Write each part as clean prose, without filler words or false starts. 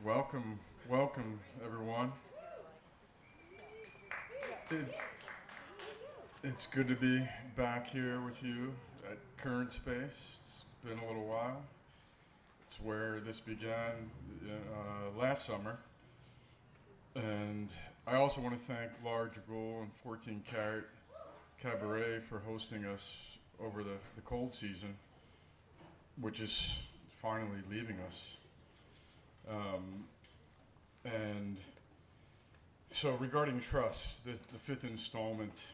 Welcome, welcome, everyone. It's it's good to be back here with you at Current Space. It's been a little while. It's where this began last summer, and I also want to thank Laure Drogoul and 14 Carat Cabaret for hosting us over the cold season, which is finally leaving us. Um, and so, regarding trust, the fifth installment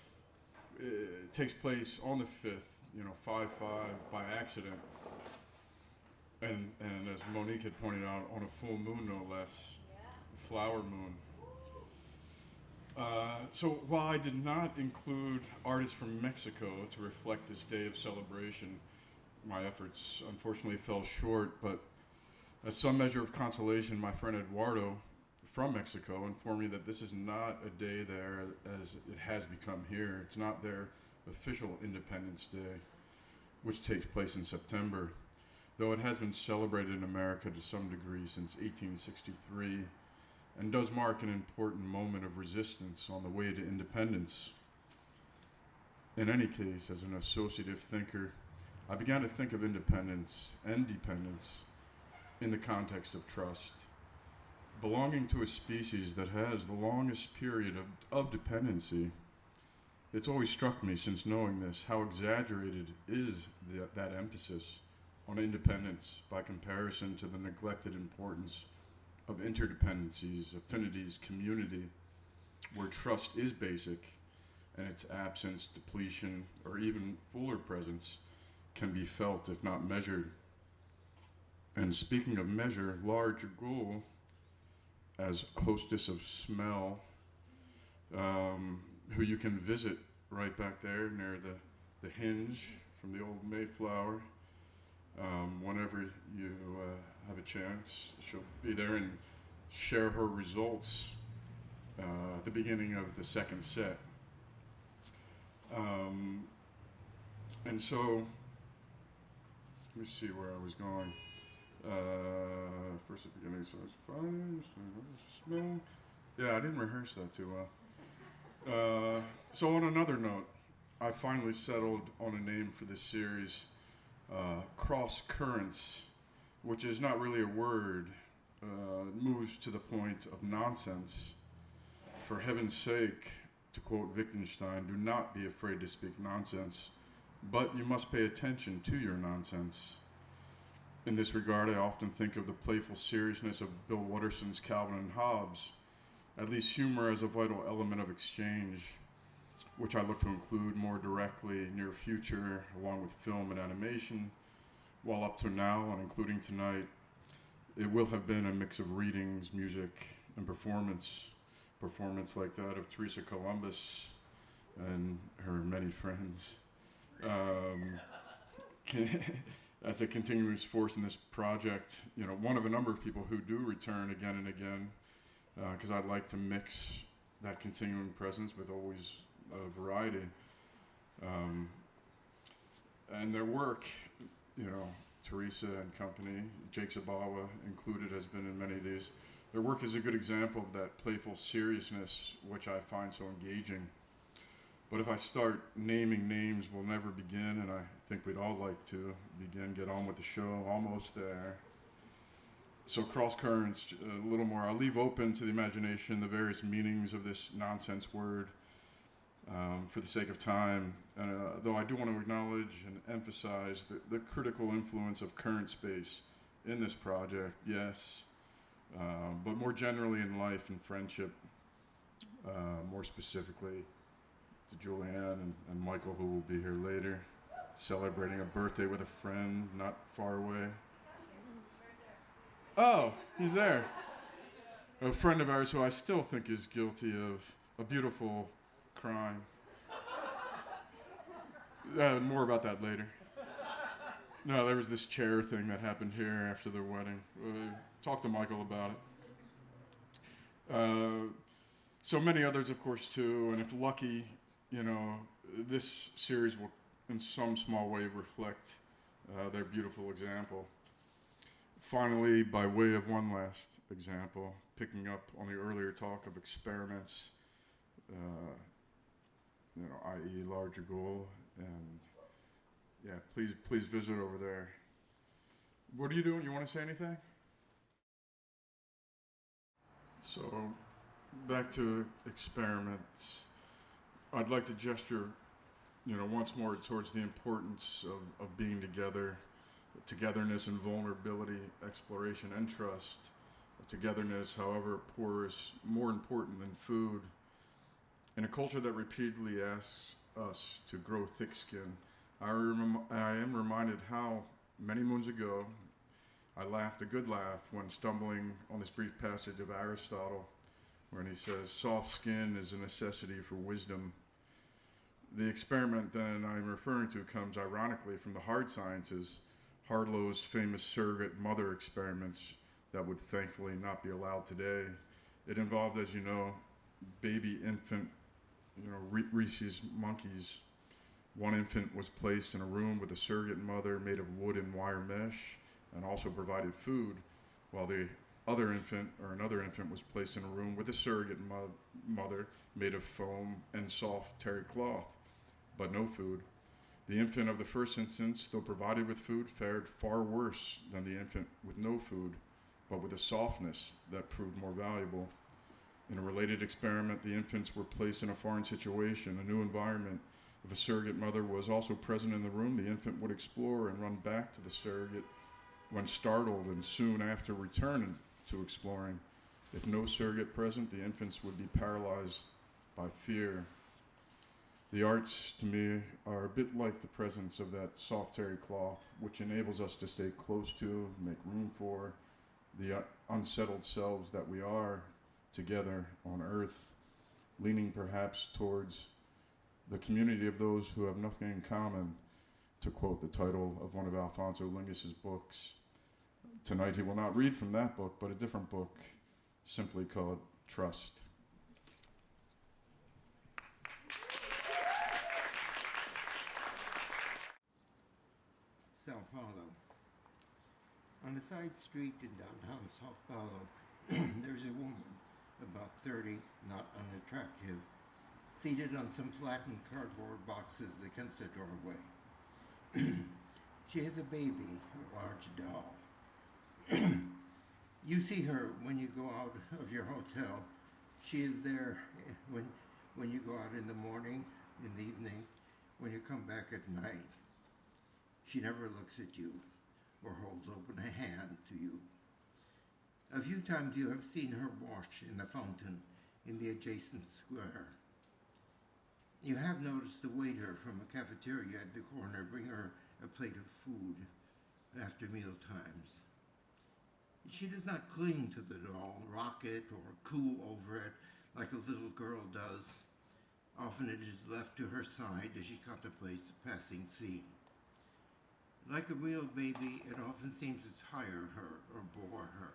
takes place on the 5th, 5-5 by accident. And as Monique had pointed out, on a full moon, no less, flower moon. So while I did not include artists from Mexico to reflect this day of celebration, my efforts unfortunately fell short, but as some measure of consolation, my friend Eduardo from Mexico informed me that this is not a day there as it has become here. It's not their official Independence Day, which takes place in September, though it has been celebrated in America to some degree since 1863 and does mark an important moment of resistance on the way to independence. In any case, as an associative thinker, I began to think of independence and dependence in the context of trust. Belonging to a species that has the longest period of dependency, it's always struck me since knowing this how exaggerated is that emphasis on independence by comparison to the neglected importance of interdependencies, affinities, community, where trust is basic and its absence, depletion, or even fuller presence can be felt if not measured. And speaking of measure, Laure Drogoul, as hostess of Smell, who you can visit right back there near the hinge from the old Mayflower, whenever you have a chance. She'll be there and share her results at the beginning of the second set. And so, let me see where I was going. First at the beginning, so it's fine. Smell. Yeah, I didn't rehearse that too well. So on another note, I finally settled on a name for this series, Crosscurrence, which is not really a word. It moves to the point of nonsense. For heaven's sake, to quote Wittgenstein, do not be afraid to speak nonsense, but you must pay attention to your nonsense. In this regard, I often think of the playful seriousness of Bill Watterson's Calvin and Hobbes, at least humor as a vital element of exchange, which I look to include more directly near future, along with film and animation, while up to now, and including tonight, it will have been a mix of readings, music, and performance like that of Teresa Columbus and her many friends. As a continuous force in this project, one of a number of people who do return again and again, because I'd like to mix that continuing presence with always a variety. And their work, Teresa and company, Jake Zabawa included, has been in many of these. Their work is a good example of that playful seriousness, which I find so engaging. But if I start naming names, we'll never begin, and I think we'd all like to begin, get on with the show, almost there. So Crosscurrence, a little more. I'll leave open to the imagination the various meanings of this nonsense word for the sake of time, though I do want to acknowledge and emphasize the critical influence of Current Space in this project, yes, but more generally in life and friendship, more specifically to Julianne and Michael, who will be here later, celebrating a birthday with a friend not far away. Oh, he's there. A friend of ours who I still think is guilty of a beautiful crime. More about that later. No, there was this chair thing that happened here after their wedding. Talk to Michael about it. So many others, of course, too, and if lucky, this series will in some small way reflect their beautiful example. Finally, by way of one last example, picking up on the earlier talk of experiments, i.e. Laure Drogoul, and yeah, please visit over there. What are you doing? You want to say anything? So, back to experiments. I'd like to gesture, once more towards the importance of being together, togetherness and vulnerability, exploration and trust. Togetherness, however poor, is more important than food. In a culture that repeatedly asks us to grow thick skin, I am reminded how many moons ago I laughed a good laugh when stumbling on this brief passage of Aristotle, when he says, soft skin is a necessity for wisdom. The experiment that I'm referring to comes ironically from the hard sciences, Harlow's famous surrogate mother experiments that would thankfully not be allowed today. It involved, as you know, baby infant, rhesus monkeys. One infant was placed in a room with a surrogate mother made of wood and wire mesh and also provided food, while the another infant was placed in a room with a surrogate mother made of foam and soft terry cloth, but no food. The infant of the first instance, though provided with food, fared far worse than the infant with no food, but with a softness that proved more valuable. In a related experiment, the infants were placed in a foreign situation, a new environment. If a surrogate mother was also present in the room, the infant would explore and run back to the surrogate when startled, and soon after return to exploring. If no surrogate present, the infants would be paralyzed by fear. The arts, to me, are a bit like the presence of that soft terry cloth, which enables us to stay close to, make room for, the unsettled selves that we are together on earth, leaning perhaps towards the community of those who have nothing in common, to quote the title of one of Alphonso Lingis' books. Tonight he will not read from that book, but a different book, simply called Trust. Sao Paulo. On a side street in downtown Sao Paulo, there's a woman, about 30, not unattractive, seated on some flattened cardboard boxes against a doorway. She has a baby, a large doll. You see her when you go out of your hotel. She is there when you go out in the morning, in the evening, when you come back at night. She never looks at you or holds open a hand to you. A few times you have seen her wash in the fountain in the adjacent square. You have noticed the waiter from a cafeteria at the corner bring her a plate of food after meal times. She does not cling to the doll, rock it, or coo over it like a little girl does. Often it is left to her side as she contemplates the passing scene. Like a real baby, it often seems to tire her or bore her.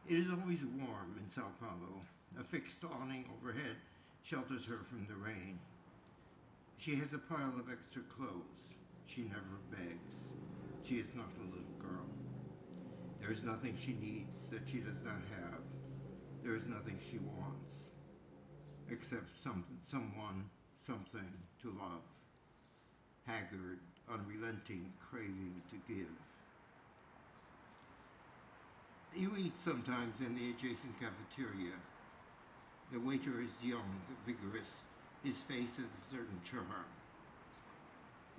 It is always warm in Sao Paulo. A fixed awning overhead shelters her from the rain. She has a pile of extra clothes. She never begs. She is not a little girl. There is nothing she needs that she does not have. There is nothing she wants, except someone, something to love. Haggard, unrelenting craving to give. You eat sometimes in the adjacent cafeteria. The waiter is young, vigorous. His face has a certain charm.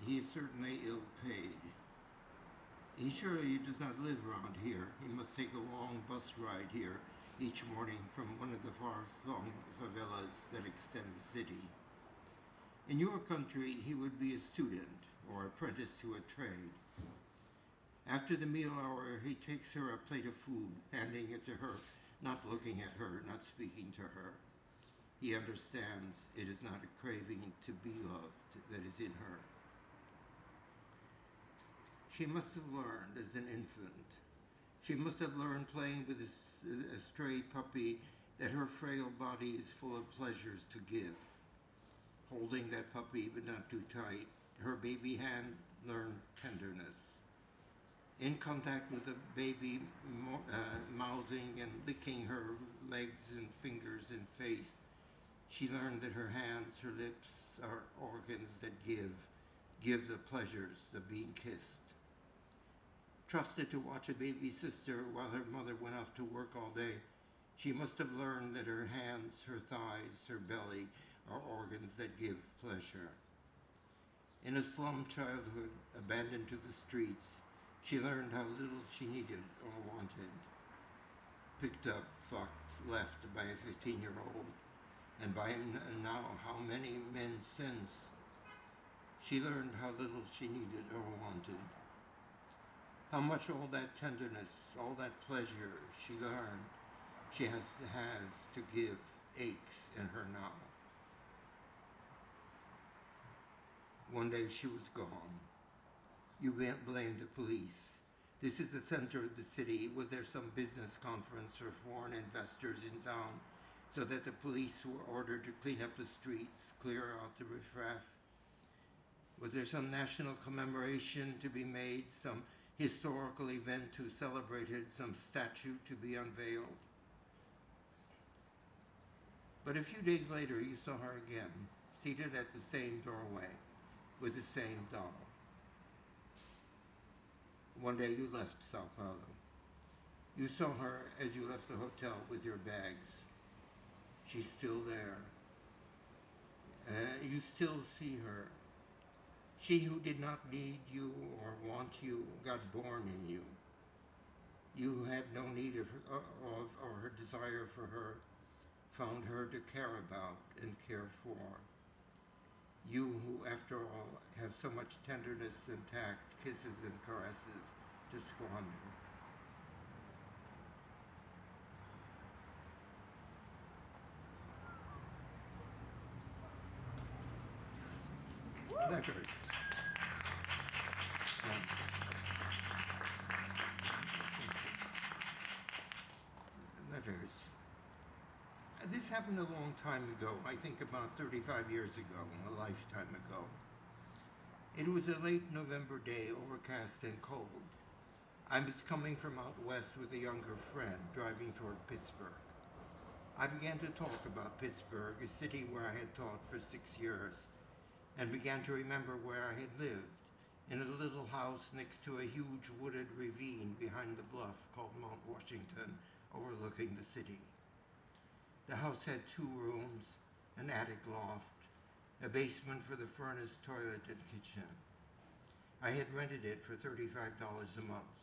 He is certainly ill-paid. He surely does not live around here. He must take a long bus ride here each morning from one of the far-flung favelas that extend the city. In your country, he would be a student or apprentice to a trade. After the meal hour, he takes her a plate of food, handing it to her, not looking at her, not speaking to her. He understands it is not a craving to be loved that is in her. She must have learned as an infant. She must have learned playing with a stray puppy that her frail body is full of pleasures to give. Holding that puppy, but not too tight, her baby hand learned tenderness. In contact with the baby, mouthing and licking her legs and fingers and face, she learned that her hands, her lips are organs that give the pleasures of being kissed. Trusted to watch a baby sister while her mother went off to work all day, she must have learned that her hands, her thighs, her belly are organs that give pleasure. In a slum childhood, abandoned to the streets, she learned how little she needed or wanted. Picked up, fucked, left by a 15-year-old, and by now how many men since. She learned how little she needed or wanted. How much all that tenderness, all that pleasure she learned she has to give aches in her now. One day she was gone. You blamed the police. This is the center of the city. Was there some business conference for foreign investors in town so that the police were ordered to clean up the streets, clear out the riffraff? Was there some national commemoration to be made, some historical event to celebrate it, some statue to be unveiled? But a few days later, you saw her again, seated at the same doorway with the same doll. One day you left Sao Paulo. You saw her as you left the hotel with your bags. She's still there. You still see her. She who did not need you or want you got born in you. You had no need of her desire for her, found her to care about and care for. You who, after all, have so much tenderness and tact, kisses and caresses to squander. Letters. Letters. This happened a long time ago, I think about 35 years ago, a lifetime ago. It was a late November day, overcast and cold. I was coming from out west with a younger friend, driving toward Pittsburgh. I began to talk about Pittsburgh, a city where I had taught for 6 years, and began to remember where I had lived, in a little house next to a huge wooded ravine behind the bluff called Mount Washington, overlooking the city. The house had 2 rooms, an attic loft, a basement for the furnace, toilet, and kitchen. I had rented it for $35 a month.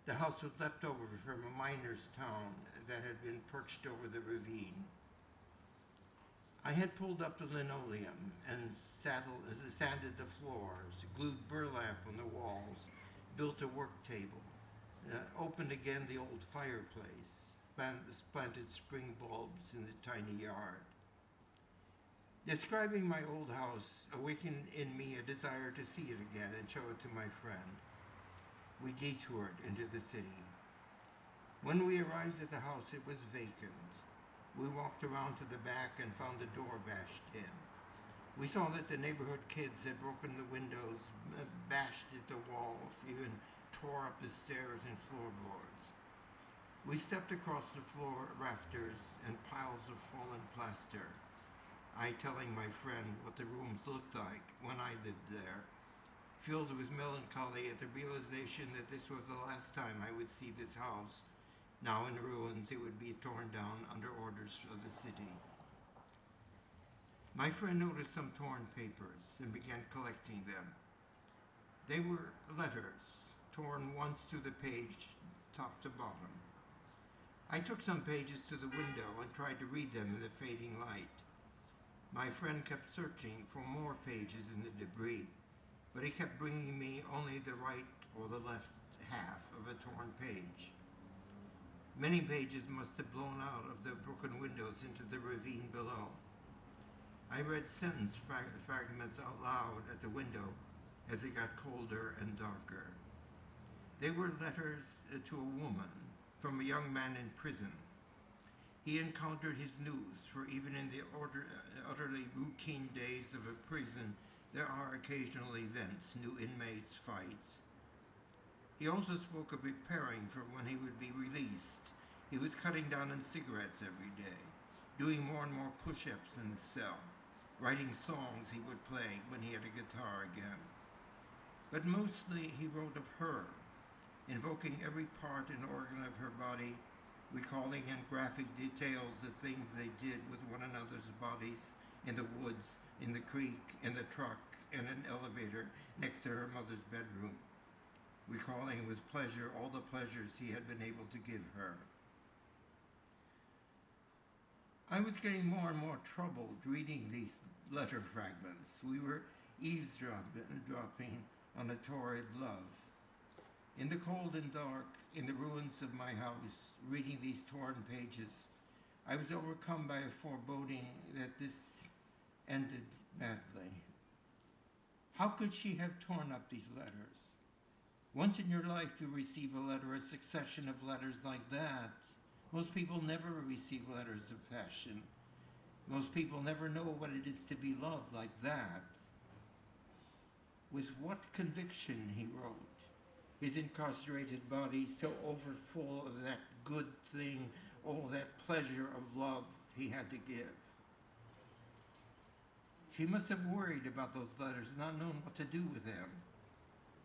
The house was left over from a miner's town that had been perched over the ravine. I had pulled up the linoleum and sanded the floors, glued burlap on the walls, built a work table, opened again the old fireplace, planted spring bulbs in the tiny yard. Describing my old house awakened in me a desire to see it again and show it to my friend. We detoured into the city. When we arrived at the house, it was vacant. We walked around to the back and found the door bashed in. We saw that the neighborhood kids had broken the windows, bashed at the walls, even tore up the stairs and floorboards. We stepped across the floor rafters and piles of fallen plaster, I telling my friend what the rooms looked like when I lived there, filled with melancholy at the realization that this was the last time I would see this house. Now in ruins, it would be torn down under orders of the city. My friend noticed some torn papers and began collecting them. They were letters, torn once through the page, top to bottom. I took some pages to the window and tried to read them in the fading light. My friend kept searching for more pages in the debris, but he kept bringing me only the right or the left half of a torn page. Many pages must have blown out of the broken windows into the ravine below. I read sentence fragments out loud at the window as it got colder and darker. They were letters to a woman from a young man in prison. He encountered his news, for even in the utterly routine days of a prison, there are occasional events, new inmates, fights. He also spoke of preparing for when he would be released. He was cutting down on cigarettes every day, doing more and more push-ups in the cell, writing songs he would play when he had a guitar again. But mostly he wrote of her, invoking every part and organ of her body, recalling in graphic details the things they did with one another's bodies in the woods, in the creek, in the truck, in an elevator next to her mother's bedroom, recalling with pleasure all the pleasures he had been able to give her. I was getting more and more troubled reading these letter fragments. We were eavesdropping on a torrid love. In the cold and dark, in the ruins of my house, reading these torn pages, I was overcome by a foreboding that this ended badly. How could she have torn up these letters? Once in your life you receive a letter, a succession of letters like that. Most people never receive letters of passion. Most people never know what it is to be loved like that. With what conviction he wrote, his incarcerated body so overfull of that good thing, all that pleasure of love he had to give. She must have worried about those letters, not known what to do with them.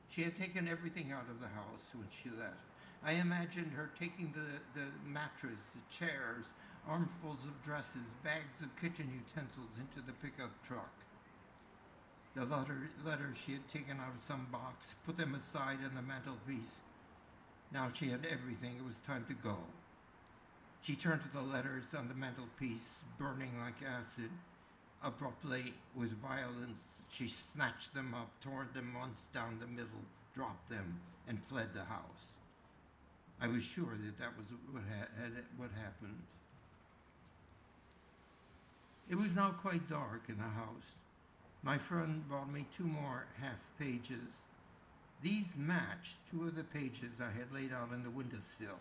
She had taken everything out of the house when she left. I imagined her taking the mattress, the chairs, armfuls of dresses, bags of kitchen utensils into the pickup truck. The letters she had taken out of some box, put them aside on the mantelpiece. Now she had everything. It was time to go. She turned to the letters on the mantelpiece, burning like acid. Abruptly, with violence, she snatched them up, tore them once down the middle, dropped them, and fled the house. I was sure that was what happened. It was now quite dark in the house. My friend brought me 2 more half pages. These matched 2 of the pages I had laid out on the windowsill.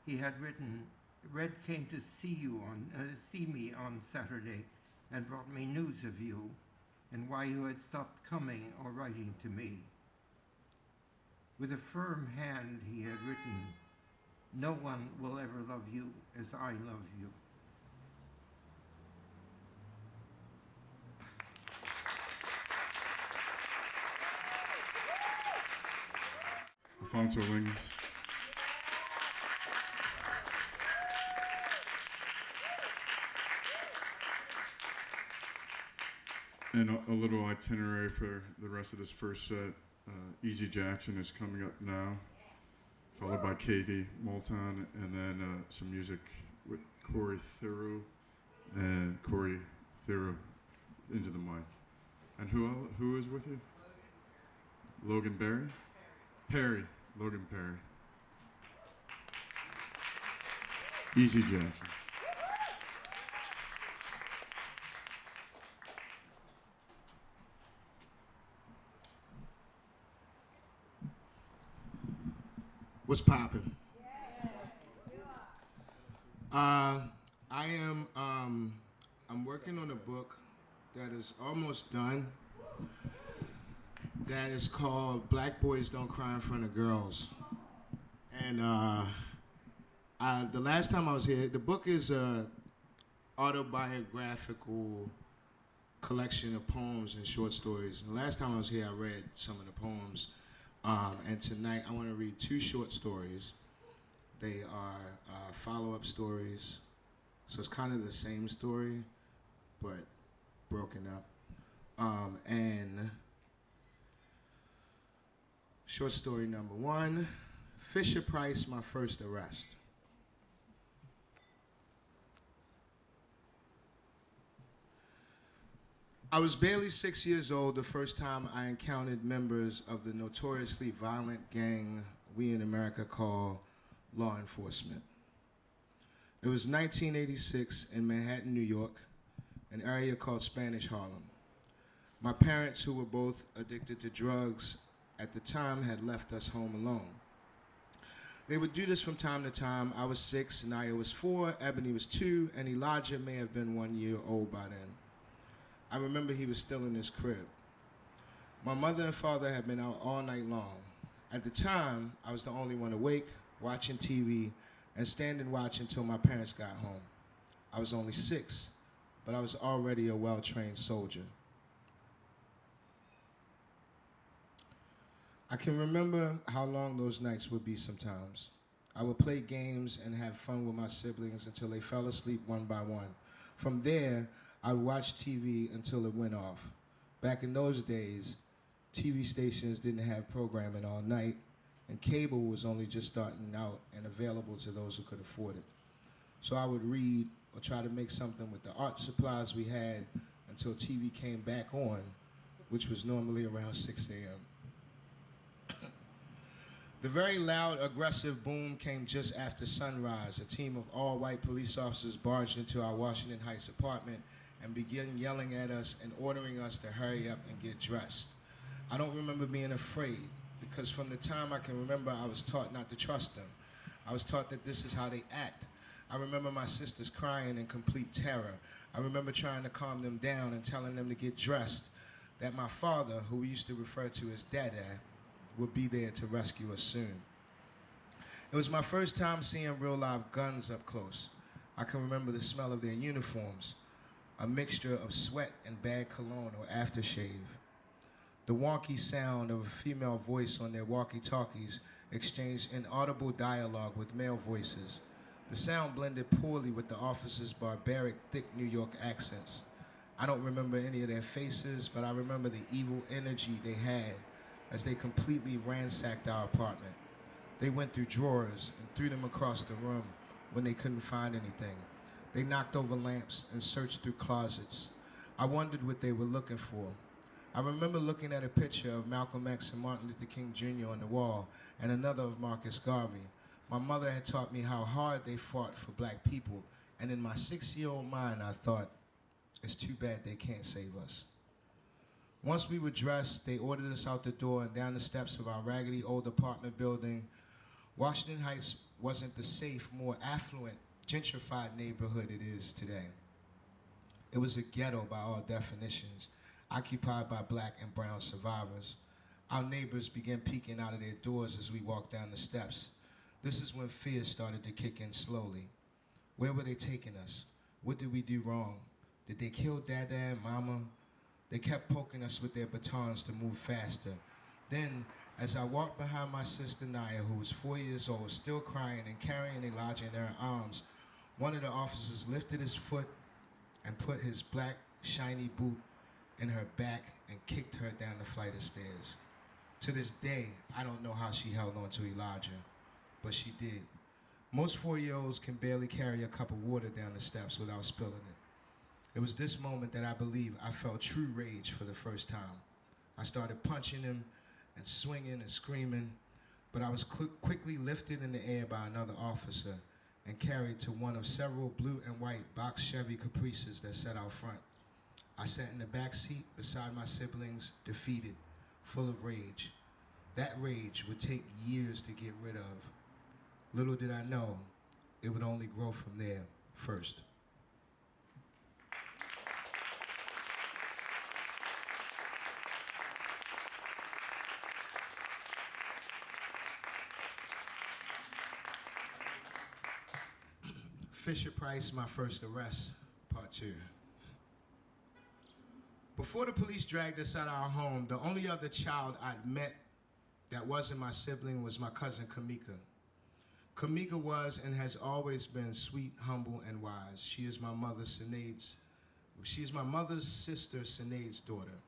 He had written, "Red came to see me on Saturday and brought me news of you and why you had stopped coming or writing to me." With a firm hand he had written, "No one will ever love you as I love you." Alphonso Lingis. And a little itinerary for the rest of this first set. Eze Jackson is coming up now, followed by Katie Moulton, and then some music with Thuro and Thuro into the mic. And who is with you? Logan Perry. Logan Perry. Eze Jackson. What's poppin'? I'm working on a book that is almost done. That is called Black Boys Don't Cry in Front of Girls. And the last time I was here, the book is a autobiographical collection of poems and short stories. And the last time I was here, I read some of the poems. And tonight I want to read 2 short stories. They are follow-up stories. So it's kind of the same story, but broken up. And short story number 1, Fisher Price, My First Arrest. I was barely 6 years old the first time I encountered members of the notoriously violent gang we in America call law enforcement. It was 1986 in Manhattan, New York, an area called Spanish Harlem. My parents, who were both addicted to drugs at the time, had left us home alone. They would do this from time to time. I was 6, Naya was 4, Ebony was 2, and Elijah may have been 1 year old by then. I remember he was still in his crib. My mother and father had been out all night long. At the time, I was the only one awake, watching TV, and standing watch until my parents got home. I was only 6, but I was already a well-trained soldier. I can remember how long those nights would be sometimes. I would play games and have fun with my siblings until they fell asleep one by one. From there, I would watch TV until it went off. Back in those days, TV stations didn't have programming all night, and cable was only just starting out and available to those who could afford it. So I would read or try to make something with the art supplies we had until TV came back on, which was normally around 6 a.m. The very loud, aggressive boom came just after sunrise. A team of all-white police officers barged into our Washington Heights apartment and began yelling at us and ordering us to hurry up and get dressed. I don't remember being afraid, because from the time I can remember, I was taught not to trust them. I was taught that this is how they act. I remember my sisters crying in complete terror. I remember trying to calm them down and telling them to get dressed, that my father, who we used to refer to as Dada, would be there to rescue us soon. It was my first time seeing real live guns up close. I can remember the smell of their uniforms, a mixture of sweat and bad cologne or aftershave. The wonky sound of a female voice on their walkie-talkies exchanged inaudible dialogue with male voices. The sound blended poorly with the officers' barbaric, thick New York accents. I don't remember any of their faces, but I remember the evil energy they had as they completely ransacked our apartment. They went through drawers and threw them across the room when they couldn't find anything. They knocked over lamps and searched through closets. I wondered what they were looking for. I remember looking at a picture of Malcolm X and Martin Luther King Jr. on the wall and another of Marcus Garvey. My mother had taught me how hard they fought for black people, and in my 6-year-old mind, I thought, it's too bad they can't save us. Once we were dressed, they ordered us out the door and down the steps of our raggedy old apartment building. Washington Heights wasn't the safe, more affluent, gentrified neighborhood it is today. It was a ghetto by all definitions, occupied by black and brown survivors. Our neighbors began peeking out of their doors as we walked down the steps. This is when fear started to kick in slowly. Where were they taking us? What did we do wrong? Did they kill Dada and Mama? They kept poking us with their batons to move faster. Then, as I walked behind my sister Naya, who was 4 years old, still crying and carrying Elijah in her arms, one of the officers lifted his foot and put his black, shiny boot in her back and kicked her down the flight of stairs. To this day, I don't know how she held on to Elijah, but she did. Most 4-year-olds can barely carry a cup of water down the steps without spilling it. It was this moment that I believe I felt true rage for the first time. I started punching him and swinging and screaming, but I was quickly lifted in the air by another officer and carried to one of several blue and white box Chevy Caprices that sat out front. I sat in the back seat beside my siblings, defeated, full of rage. That rage would take years to get rid of. Little did I know, it would only grow from there first. Fisher-Price, My First Arrest, Part 2. Before the police dragged us out of our home, the only other child I'd met that wasn't my sibling was my cousin Kamika. Kamika was and has always been sweet, humble, and wise. She is my mother's sister, Sinead's daughter.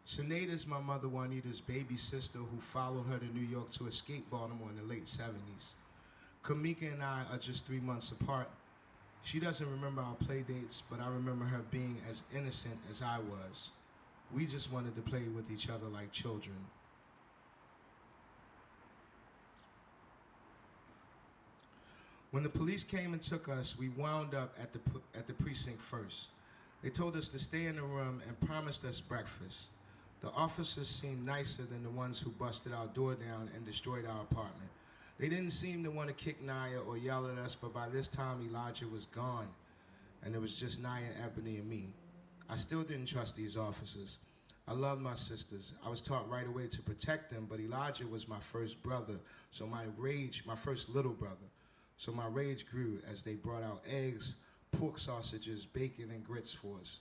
Sinead is my mother Juanita's baby sister who followed her to New York to escape Baltimore in the late 70s. Kamika and I are just 3 months apart. She doesn't remember our play dates, but I remember her being as innocent as I was. We just wanted to play with each other like children. When the police came and took us, we wound up at the precinct first. They told us to stay in the room and promised us breakfast. The officers seemed nicer than the ones who busted our door down and destroyed our apartment. They didn't seem to want to kick Naya or yell at us, but by this time Elijah was gone, and it was just Naya, Ebony, and me. I still didn't trust these officers. I loved my sisters. I was taught right away to protect them, but Elijah was my first brother, so my first little brother. So my rage grew as they brought out eggs, pork sausages, bacon, and grits for us.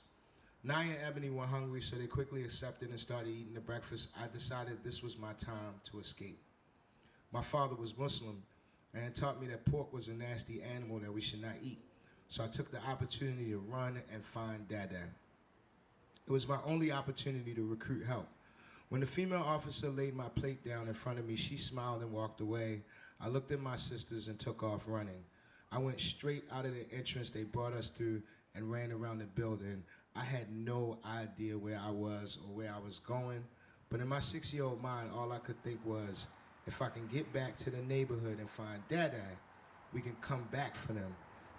Naya and Ebony were hungry, so they quickly accepted and started eating the breakfast. I decided this was my time to escape. My father was Muslim and taught me that pork was a nasty animal that we should not eat. So I took the opportunity to run and find Dada. It was my only opportunity to recruit help. When the female officer laid my plate down in front of me, she smiled and walked away. I looked at my sisters and took off running. I went straight out of the entrance they brought us through and ran around the building. I had no idea where I was or where I was going, but in my 6-year-old mind, all I could think was, if I can get back to the neighborhood and find Dada, we can come back for them.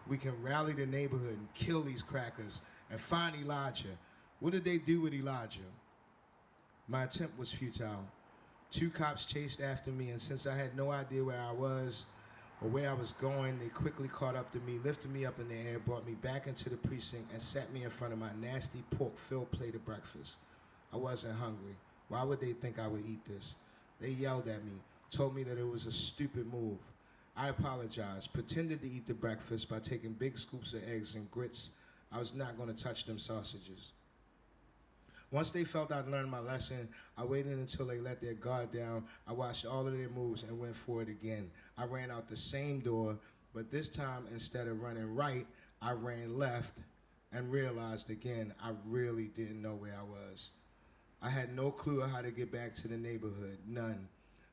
We can rally the neighborhood and kill these crackers and find Elijah. What did they do with Elijah? My attempt was futile. 2 cops chased after me, and since I had no idea where I was or where I was going, they quickly caught up to me, lifted me up in the air, brought me back into the precinct, and sat me in front of my nasty pork-filled plate of breakfast. I wasn't hungry. Why would they think I would eat this? They yelled at me, told me that it was a stupid move. I apologized, pretended to eat the breakfast by taking big scoops of eggs and grits. I was not going to touch them sausages. Once they felt I'd learned my lesson, I waited until they let their guard down. I watched all of their moves and went for it again. I ran out the same door, but this time, instead of running right, I ran left and realized again I really didn't know where I was. I had no clue how to get back to the neighborhood, none.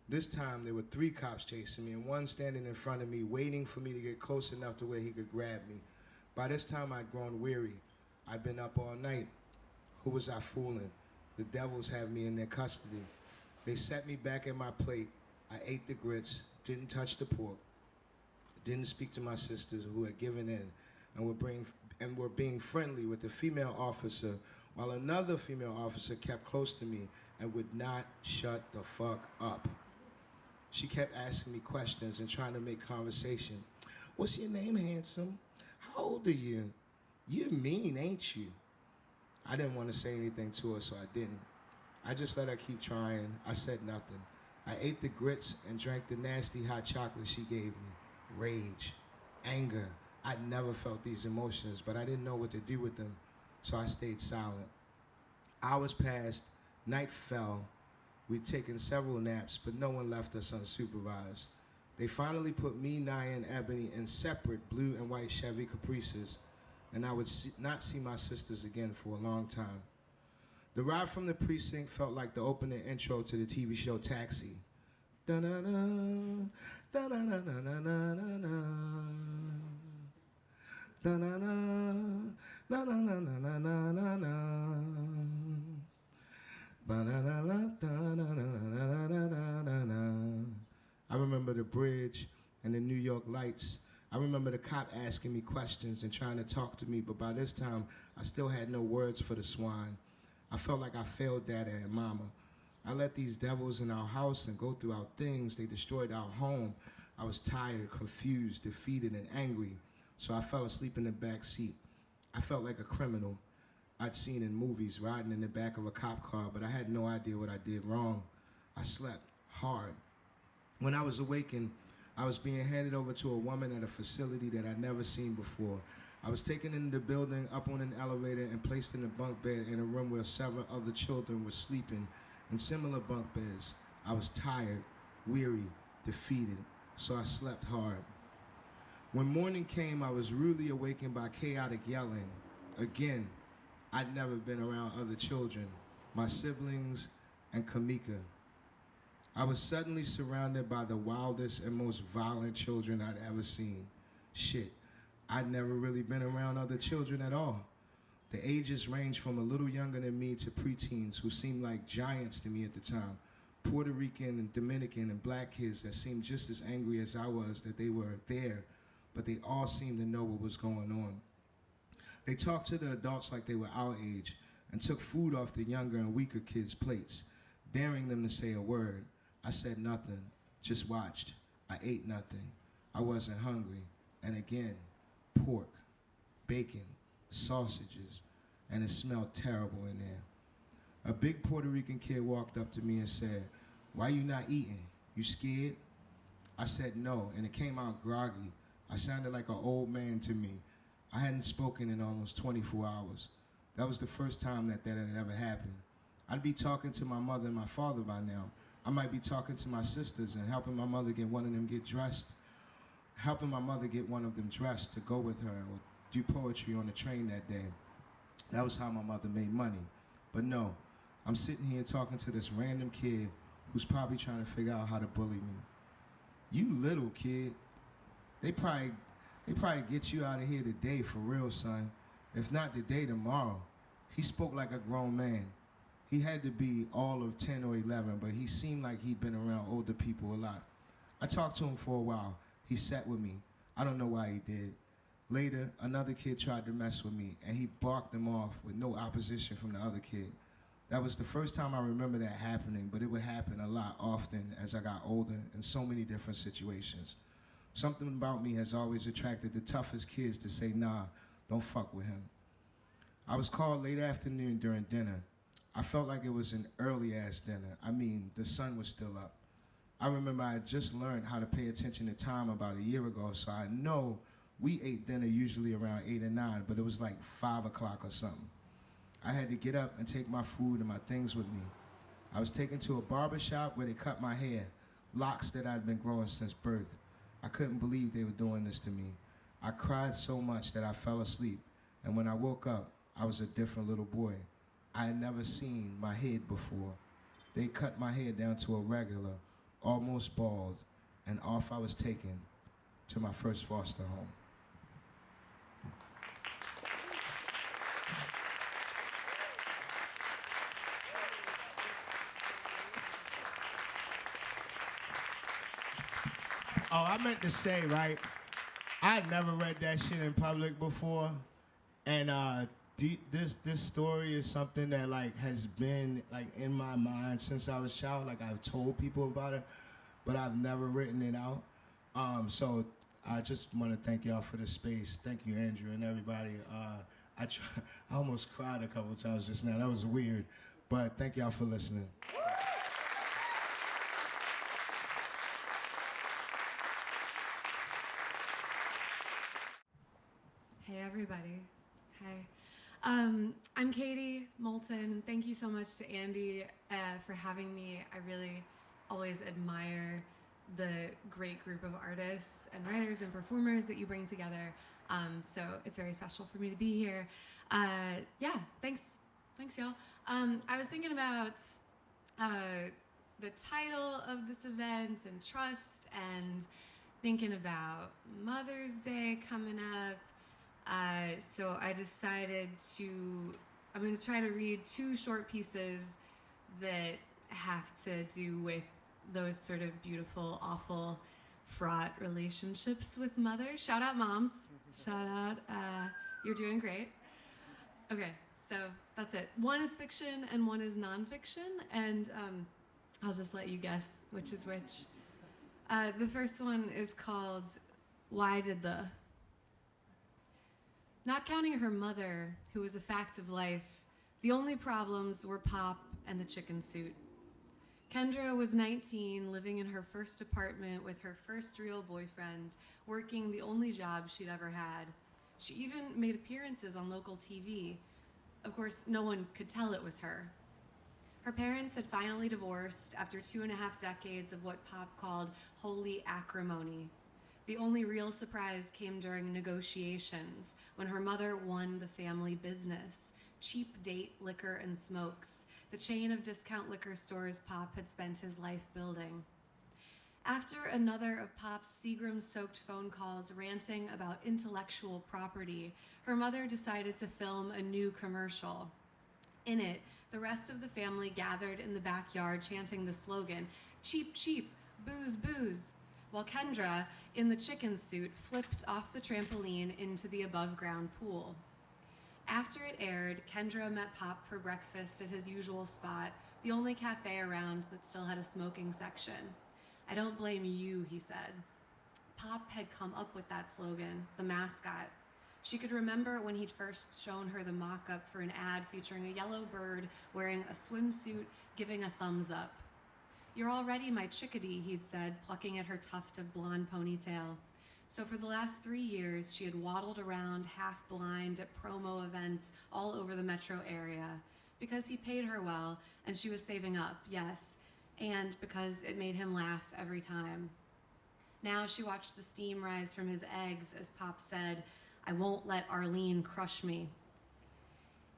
This time, there were 3 cops chasing me and one standing in front of me, waiting for me to get close enough to where he could grab me. By this time, I'd grown weary. I'd been up all night. Who was I fooling? The devils have me in their custody. They set me back at my plate. I ate the grits, didn't touch the pork, didn't speak to my sisters who had given in and were being friendly with the female officer, while another female officer kept close to me and would not shut the fuck up. She kept asking me questions and trying to make conversation. What's your name, handsome? How old are you? You're mean, ain't you? I didn't want to say anything to her, so I didn't. I just let her keep trying. I said nothing. I ate the grits and drank the nasty hot chocolate she gave me. Rage, anger. I'd never felt these emotions, but I didn't know what to do with them, so I stayed silent. Hours passed, night fell. We'd taken several naps, but no one left us unsupervised. They finally put me, Naya, and Ebony in separate blue and white Chevy Caprices, and I would not see my sisters again for a long time. The ride from the precinct felt like the opening intro to the TV show Taxi. Da-da-da, da-da-da-da-da-da-da. Da-da-da, da-da-da-da-da-da-da. I remember the bridge and the New York lights. I remember the cop asking me questions and trying to talk to me, but by this time, I still had no words for the swine. I felt like I failed Dada and Mama. I let these devils in our house and go through our things. They destroyed our home. I was tired, confused, defeated, and angry, so I fell asleep in the back seat. I felt like a criminal I'd seen in movies, riding in the back of a cop car, but I had no idea what I did wrong. I slept hard. When I was awakened, I was being handed over to a woman at a facility that I'd never seen before. I was taken into the building, up on an elevator, and placed in a bunk bed in a room where several other children were sleeping in similar bunk beds. I was tired, weary, defeated, so I slept hard. When morning came, I was rudely awakened by chaotic yelling. Again, I'd never been around other children, my siblings and Kamika. I was suddenly surrounded by the wildest and most violent children I'd ever seen. Shit, I'd never really been around other children at all. The ages ranged from a little younger than me to preteens who seemed like giants to me at the time. Puerto Rican and Dominican and black kids that seemed just as angry as I was that they were there, but they all seemed to know what was going on. They talked to the adults like they were our age and took food off the younger and weaker kids' plates, daring them to say a word. I said nothing, just watched. I ate nothing. I wasn't hungry. And again, pork, bacon, sausages, and it smelled terrible in there. A big Puerto Rican kid walked up to me and said, "Why you not eating? You scared?" I said no, and it came out groggy. I sounded like an old man to me. I hadn't spoken in almost 24 hours. That was the first time that had ever happened. I'd be talking to my mother and my father by now. I might be talking to my sisters and helping my mother get one of them get dressed, helping my mother get one of them dressed to go with her or do poetry on the train that day. That was how my mother made money. But no, I'm sitting here talking to this random kid who's probably trying to figure out how to bully me. You little kid, they probably get you out of here today for real, son. If not today, tomorrow. He spoke like a grown man. He had to be all of 10 or 11, but he seemed like he'd been around older people a lot. I talked to him for a while. He sat with me. I don't know why he did. Later, another kid tried to mess with me, and he barked him off with no opposition from the other kid. That was the first time I remember that happening, but it would happen a lot often as I got older in so many different situations. Something about me has always attracted the toughest kids to say, nah, don't fuck with him. I was called late afternoon during dinner. I felt like it was an early-ass dinner. I mean, the sun was still up. I remember I had just learned how to pay attention to time about a year ago, so I know we ate dinner usually around 8 or 9, but it was like 5 o'clock or something. I had to get up and take my food and my things with me. I was taken to a barber shop where they cut my hair, locks that I'd been growing since birth. I couldn't believe they were doing this to me. I cried so much that I fell asleep, and when I woke up, I was a different little boy. I had never seen my head before. They cut my hair down to a regular, almost bald, and off I was taken to my first foster home. Oh, I meant to say, right, I had never read that shit in public before, and this story is something that like has been like in my mind since I was a child. Like I've told people about it, but I've never written it out. So I just want to thank y'all for the space. Thank you, Andrew, and everybody. I almost cried a couple times just now. That was weird, but thank y'all for listening. Hey everybody. Hi. I'm Katie Moulton. Thank you so much to Andy for having me. I really always admire the great group of artists and writers and performers that you bring together. So it's very special for me to be here. Yeah, thanks y'all. I was thinking about the title of this event and trust, and thinking about Mother's Day coming up. So I decided I'm going to try to read 2 short pieces that have to do with those sort of beautiful, awful, fraught relationships with mothers. Shout out moms. Shout out. You're doing great. Okay, so that's it. One is fiction and one is nonfiction, and I'll just let you guess which is which. The first one is called Why Did the... Not counting her mother, who was a fact of life, the only problems were Pop and the chicken suit. Kendra was 19, living in her first apartment with her first real boyfriend, working the only job she'd ever had. She even made appearances on local TV. Of course, no one could tell it was her. Her parents had finally divorced after 2.5 decades of what Pop called holy acrimony. The only real surprise came during negotiations, when her mother won the family business, Cheap Date Liquor and Smokes, the chain of discount liquor stores Pop had spent his life building. After another of Pop's Seagram-soaked phone calls ranting about intellectual property, her mother decided to film a new commercial. In it, the rest of the family gathered in the backyard chanting the slogan, "Cheap, cheap, booze, booze," while Kendra, in the chicken suit, flipped off the trampoline into the above-ground pool. After it aired, Kendra met Pop for breakfast at his usual spot, the only cafe around that still had a smoking section. "I don't blame you," he said. Pop had come up with that slogan, the mascot. She could remember when he'd first shown her the mock-up for an ad featuring a yellow bird wearing a swimsuit giving a thumbs up. "You're already my chickadee," he'd said, plucking at her tuft of blonde ponytail. So for the last 3 years, she had waddled around half-blind at promo events all over the metro area because he paid her well and she was saving up, yes, and because it made him laugh every time. Now she watched the steam rise from his eggs as Pop said, "I won't let Arlene crush me."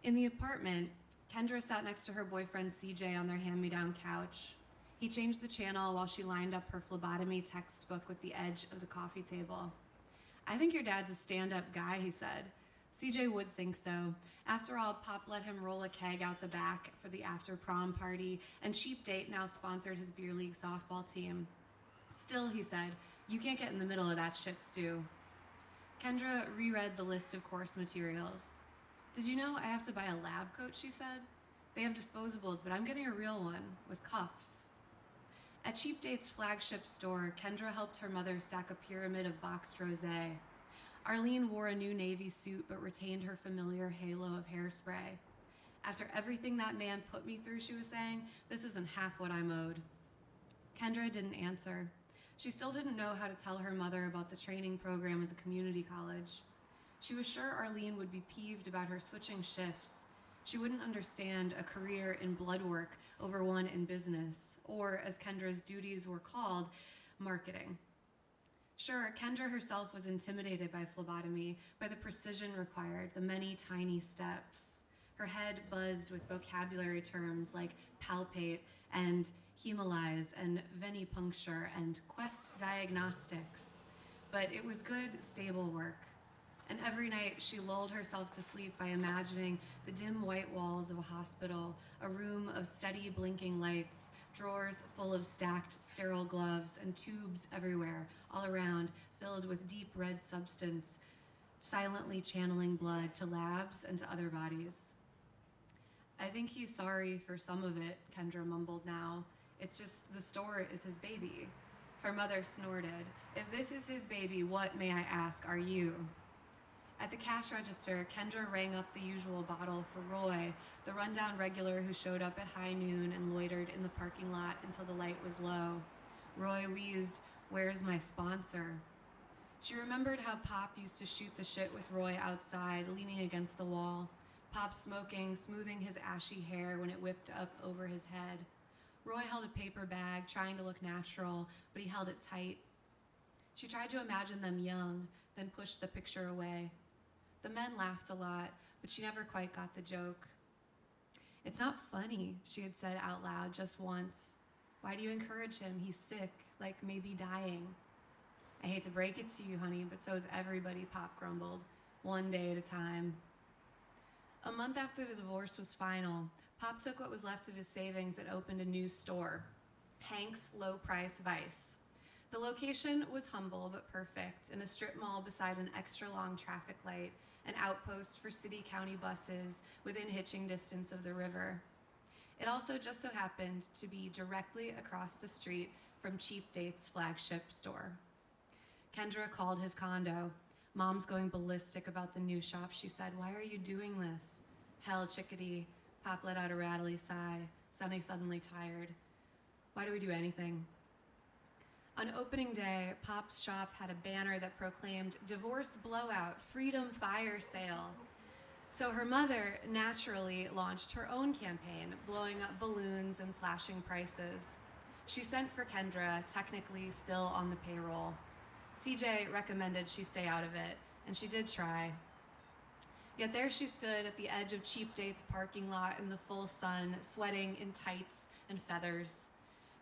In the apartment, Kendra sat next to her boyfriend CJ on their hand-me-down couch. He changed the channel while she lined up her phlebotomy textbook with the edge of the coffee table. "I think your dad's a stand-up guy," he said. CJ would think so. After all, Pop let him roll a keg out the back for the after-prom party, and Cheap Date now sponsored his beer league softball team. "Still," he said, "you can't get in the middle of that shit stew." Kendra reread the list of course materials. "Did you know I have to buy a lab coat?" she said. "They have disposables, but I'm getting a real one with cuffs." At Cheap Date's flagship store, Kendra helped her mother stack a pyramid of boxed rosé. Arlene wore a new navy suit but retained her familiar halo of hairspray. "After everything that man put me through," she was saying, "this isn't half what I'm owed." Kendra didn't answer. She still didn't know how to tell her mother about the training program at the community college. She was sure Arlene would be peeved about her switching shifts. She wouldn't understand a career in blood work over one in business, or, as Kendra's duties were called, marketing. Sure, Kendra herself was intimidated by phlebotomy, by the precision required, the many tiny steps. Her head buzzed with vocabulary terms like palpate and hemolyze and venipuncture and Quest Diagnostics. But it was good, stable work. And every night she lulled herself to sleep by imagining the dim white walls of a hospital, a room of steady blinking lights, drawers full of stacked sterile gloves, and tubes everywhere, all around, filled with deep red substance, silently channeling blood to labs and to other bodies. "I think he's sorry for some of it," Kendra mumbled now. "It's just the store is his baby." Her mother snorted. "If this is his baby, what, may I ask, are you?" At the cash register, Kendra rang up the usual bottle for Roy, the rundown regular who showed up at high noon and loitered in the parking lot until the light was low. Roy wheezed, "Where's my sponsor?" She remembered how Pop used to shoot the shit with Roy outside, leaning against the wall. Pop smoking, smoothing his ashy hair when it whipped up over his head. Roy held a paper bag, trying to look natural, but he held it tight. She tried to imagine them young, then pushed the picture away. The men laughed a lot, but she never quite got the joke. "It's not funny," she had said out loud just once. "Why do you encourage him? He's sick, like maybe dying." "I hate to break it to you, honey, but so is everybody," Pop grumbled, "one day at a time." A month after the divorce was final, Pop took what was left of his savings and opened a new store, Hank's Low Price Vice. The location was humble but perfect, in a strip mall beside an extra-long traffic light, an outpost for city-county buses within hitching distance of the river. It also just so happened to be directly across the street from Cheap Date's flagship store. Kendra called his condo. "Mom's going ballistic about the new shop," she said. "Why are you doing this?" "Hell, chickadee." Pop let out a rattly sigh, sounding suddenly tired. "Why do we do anything?" On opening day, Pop's shop had a banner that proclaimed "Divorce Blowout, Freedom Fire Sale." So her mother naturally launched her own campaign, blowing up balloons and slashing prices. She sent for Kendra, technically still on the payroll. CJ recommended she stay out of it, and she did try. Yet there she stood at the edge of Cheap Date's parking lot in the full sun, sweating in tights and feathers.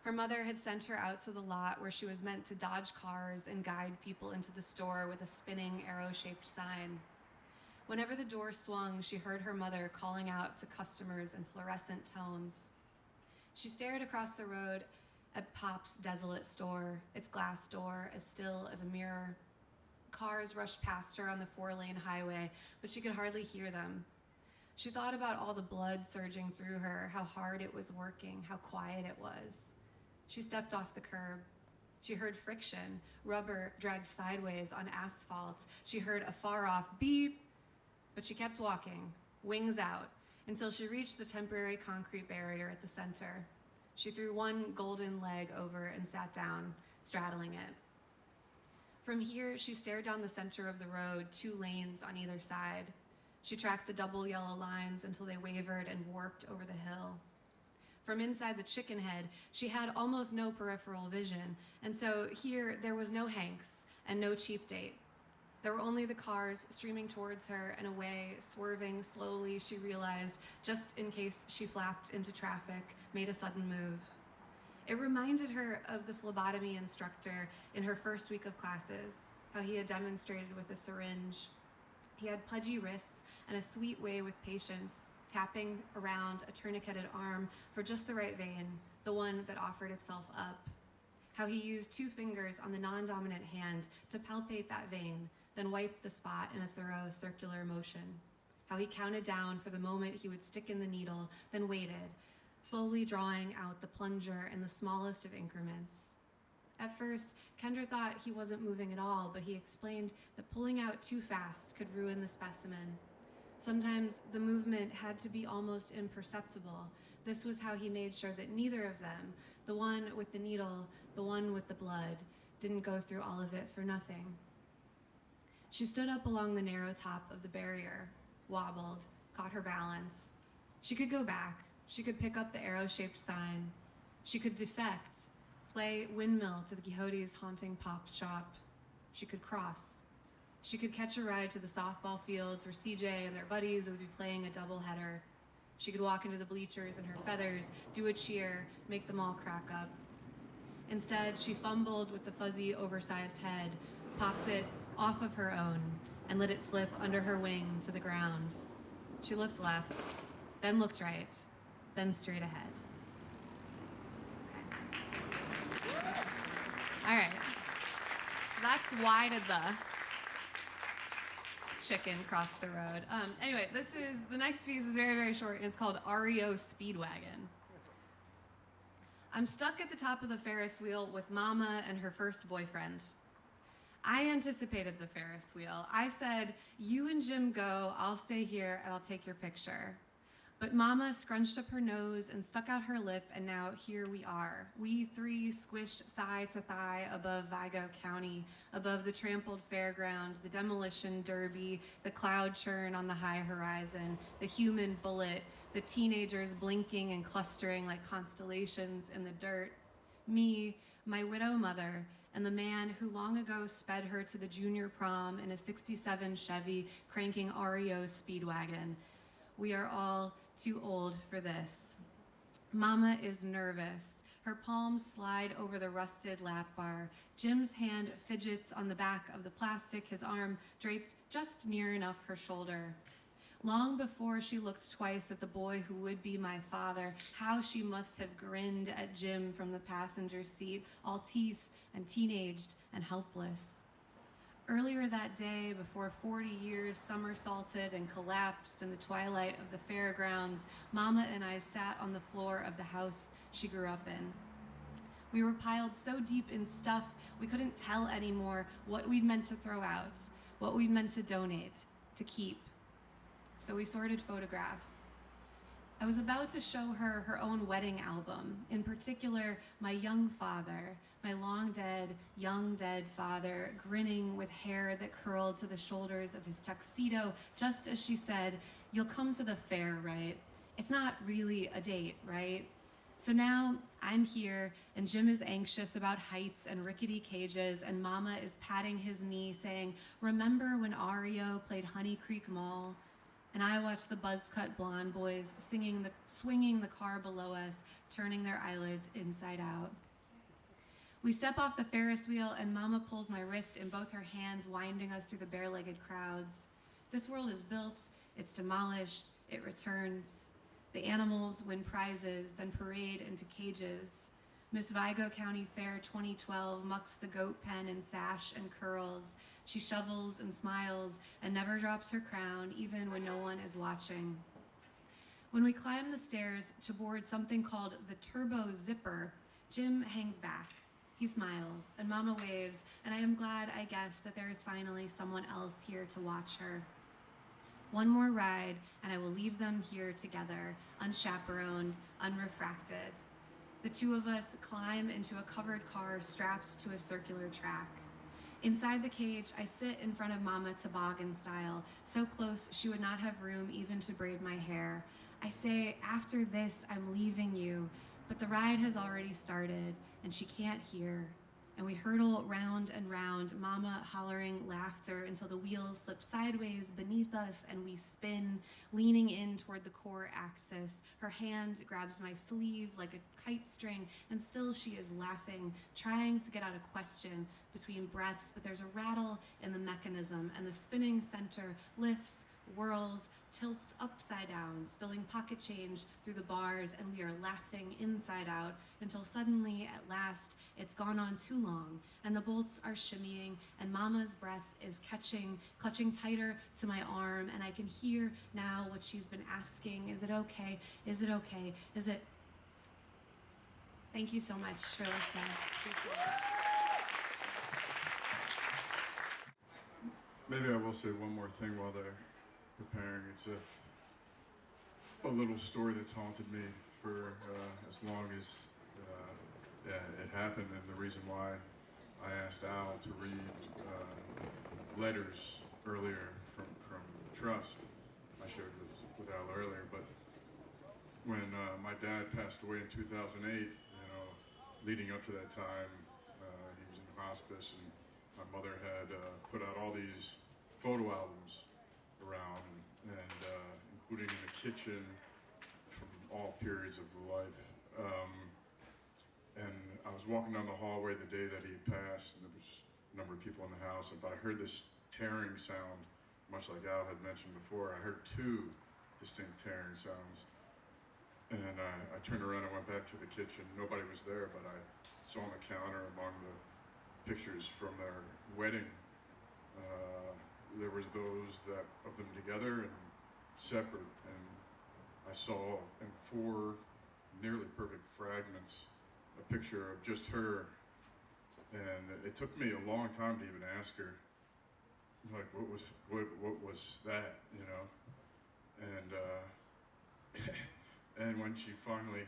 Her mother had sent her out to the lot where she was meant to dodge cars and guide people into the store with a spinning arrow-shaped sign. Whenever the door swung, she heard her mother calling out to customers in fluorescent tones. She stared across the road at Pop's desolate store, its glass door as still as a mirror. Cars rushed past her on the 4-lane highway, but she could hardly hear them. She thought about all the blood surging through her, how hard it was working, how quiet it was. She stepped off the curb. She heard friction, rubber dragged sideways on asphalt. She heard a far-off beep, but she kept walking, wings out, until she reached the temporary concrete barrier at the center. She threw one golden leg over and sat down, straddling it. From here, she stared down the center of the road, 2 lanes on either side. She tracked the double yellow lines until they wavered and warped over the hill. From inside the chicken head, she had almost no peripheral vision, and so here there was no Hanks and no cheap date. There were only the cars streaming towards her and away, swerving slowly, she realized, just in case she flapped into traffic, made a sudden move. It reminded her of the phlebotomy instructor in her first week of classes, how he had demonstrated with a syringe. He had pudgy wrists and a sweet way with patience, tapping around a tourniqueted arm for just the right vein, the one that offered itself up. How he used 2 fingers on the non-dominant hand to palpate that vein, then wiped the spot in a thorough circular motion. How he counted down for the moment he would stick in the needle, then waited, slowly drawing out the plunger in the smallest of increments. At first, Kendra thought he wasn't moving at all, but he explained that pulling out too fast could ruin the specimen. Sometimes the movement had to be almost imperceptible. This was how he made sure that neither of them, the one with the needle, the one with the blood, didn't go through all of it for nothing. She stood up along the narrow top of the barrier, wobbled, caught her balance. She could go back. She could pick up the arrow-shaped sign. She could defect, play windmill to the Quixote's haunting pop shop. She could cross. She could catch a ride to the softball fields where CJ and their buddies would be playing a doubleheader. She could walk into the bleachers in her feathers, do a cheer, make them all crack up. Instead, she fumbled with the fuzzy, oversized head, popped it off of her own, and let it slip under her wing to the ground. She looked left, then looked right, then straight ahead. Okay. All right. So that's why did the chicken cross the road. Anyway, the next piece is very, very short, and it's called REO Speedwagon. I'm stuck at the top of the Ferris wheel with Mama and her first boyfriend. I anticipated the Ferris wheel. I said, you and Jim go, I'll stay here, and I'll take your picture. But Mama scrunched up her nose and stuck out her lip, and now here we are. We 3 squished thigh to thigh above Vigo County, above the trampled fairground, the demolition derby, the cloud churn on the high horizon, the human bullet, the teenagers blinking and clustering like constellations in the dirt. Me, my widow mother, and the man who long ago sped her to the junior prom in a '67 Chevy cranking REO Speedwagon. We are all too old for this. Mama is nervous. Her palms slide over the rusted lap bar. Jim's hand fidgets on the back of the plastic, his arm draped just near enough her shoulder. Long before she looked twice at the boy who would be my father, how she must have grinned at Jim from the passenger seat, all teeth and teenaged and helpless. Earlier that day, before 40 years somersaulted and collapsed in the twilight of the fairgrounds, Mama and I sat on the floor of the house she grew up in. We were piled so deep in stuff, we couldn't tell anymore what we'd meant to throw out, what we'd meant to donate, to keep. So we sorted photographs. I was about to show her her own wedding album, in particular, my young father, my long dead, young dead father, grinning with hair that curled to the shoulders of his tuxedo, just as she said, "You'll come to the fair, right? It's not really a date, right?" So now I'm here, and Jim is anxious about heights and rickety cages, and Mama is patting his knee, saying, "Remember when REO played Honey Creek Mall?" And I watch the buzz-cut blonde boys swinging the car below us, turning their eyelids inside out. We step off the Ferris wheel, and Mama pulls my wrist in both her hands, winding us through the bare-legged crowds. This world is built, it's demolished, it returns. The animals win prizes, then parade into cages. Miss Vigo County Fair 2012 mucks the goat pen in sash and curls. She shovels and smiles and never drops her crown, even when no one is watching. When we climb the stairs to board something called the Turbo Zipper, Jim hangs back. He smiles, and Mama waves, and I am glad, I guess, that there is finally someone else here to watch her. One more ride, and I will leave them here together, unchaperoned, unrefracted. The two of us climb into a covered car strapped to a circular track. Inside the cage, I sit in front of Mama toboggan style, so close she would not have room even to braid my hair. I say, after this, I'm leaving you, but the ride has already started, and she can't hear. And we hurtle round and round, Mama hollering laughter until the wheels slip sideways beneath us and we spin, leaning in toward the core axis. Her hand grabs my sleeve like a kite string, and still she is laughing, trying to get out a question between breaths, but there's a rattle in the mechanism, and the spinning center lifts, whirls, tilts upside down, spilling pocket change through the bars, and we are laughing inside out until suddenly, at last, it's gone on too long, and the bolts are shimmying, and Mama's breath is clutching tighter to my arm, and I can hear now what she's been asking. Is it okay? Is it okay? Is it? Thank you so much for listening. Appreciate it. Maybe I will say one more thing while they're preparing. It's a little story that's haunted me for as long as it happened, and the reason why I asked Al to read letters earlier from Trust. I shared with Al earlier, but when my dad passed away in 2008, leading up to that time, he was in hospice, and my mother had put out all these photo albums around, and including in the kitchen from all periods of the life. And I was walking down the hallway the day that he had passed, and there was a number of people in the house, but I heard this tearing sound, much like Al had mentioned before. I heard two distinct tearing sounds. And I turned around and went back to the kitchen. Nobody was there, but I saw on the counter among the pictures from their wedding, there was those of them together and separate, and I saw in 4 nearly perfect fragments a picture of just her, and it took me a long time to even ask her, like, what was that, and and when she finally,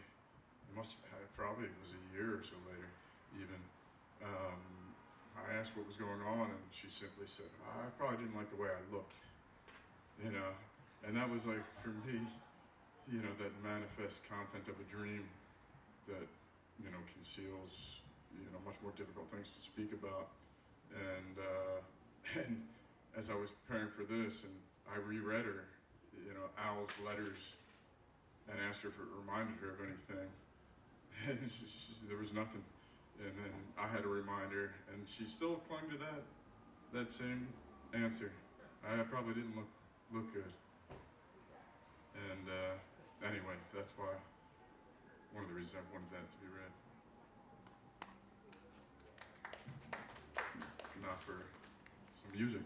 probably it was a year or so later even, I asked what was going on, and she simply said, I probably didn't like the way I looked, and that was like, for me, that manifest content of a dream that, conceals, much more difficult things to speak about, and as I was preparing for this, and I reread her, Al's letters, and asked her if it reminded her of anything, and there was nothing. And then I had to remind her, and she still clung to that same answer. I probably didn't look good. And anyway, that's why, one of the reasons I wanted that to be read. Not for some music.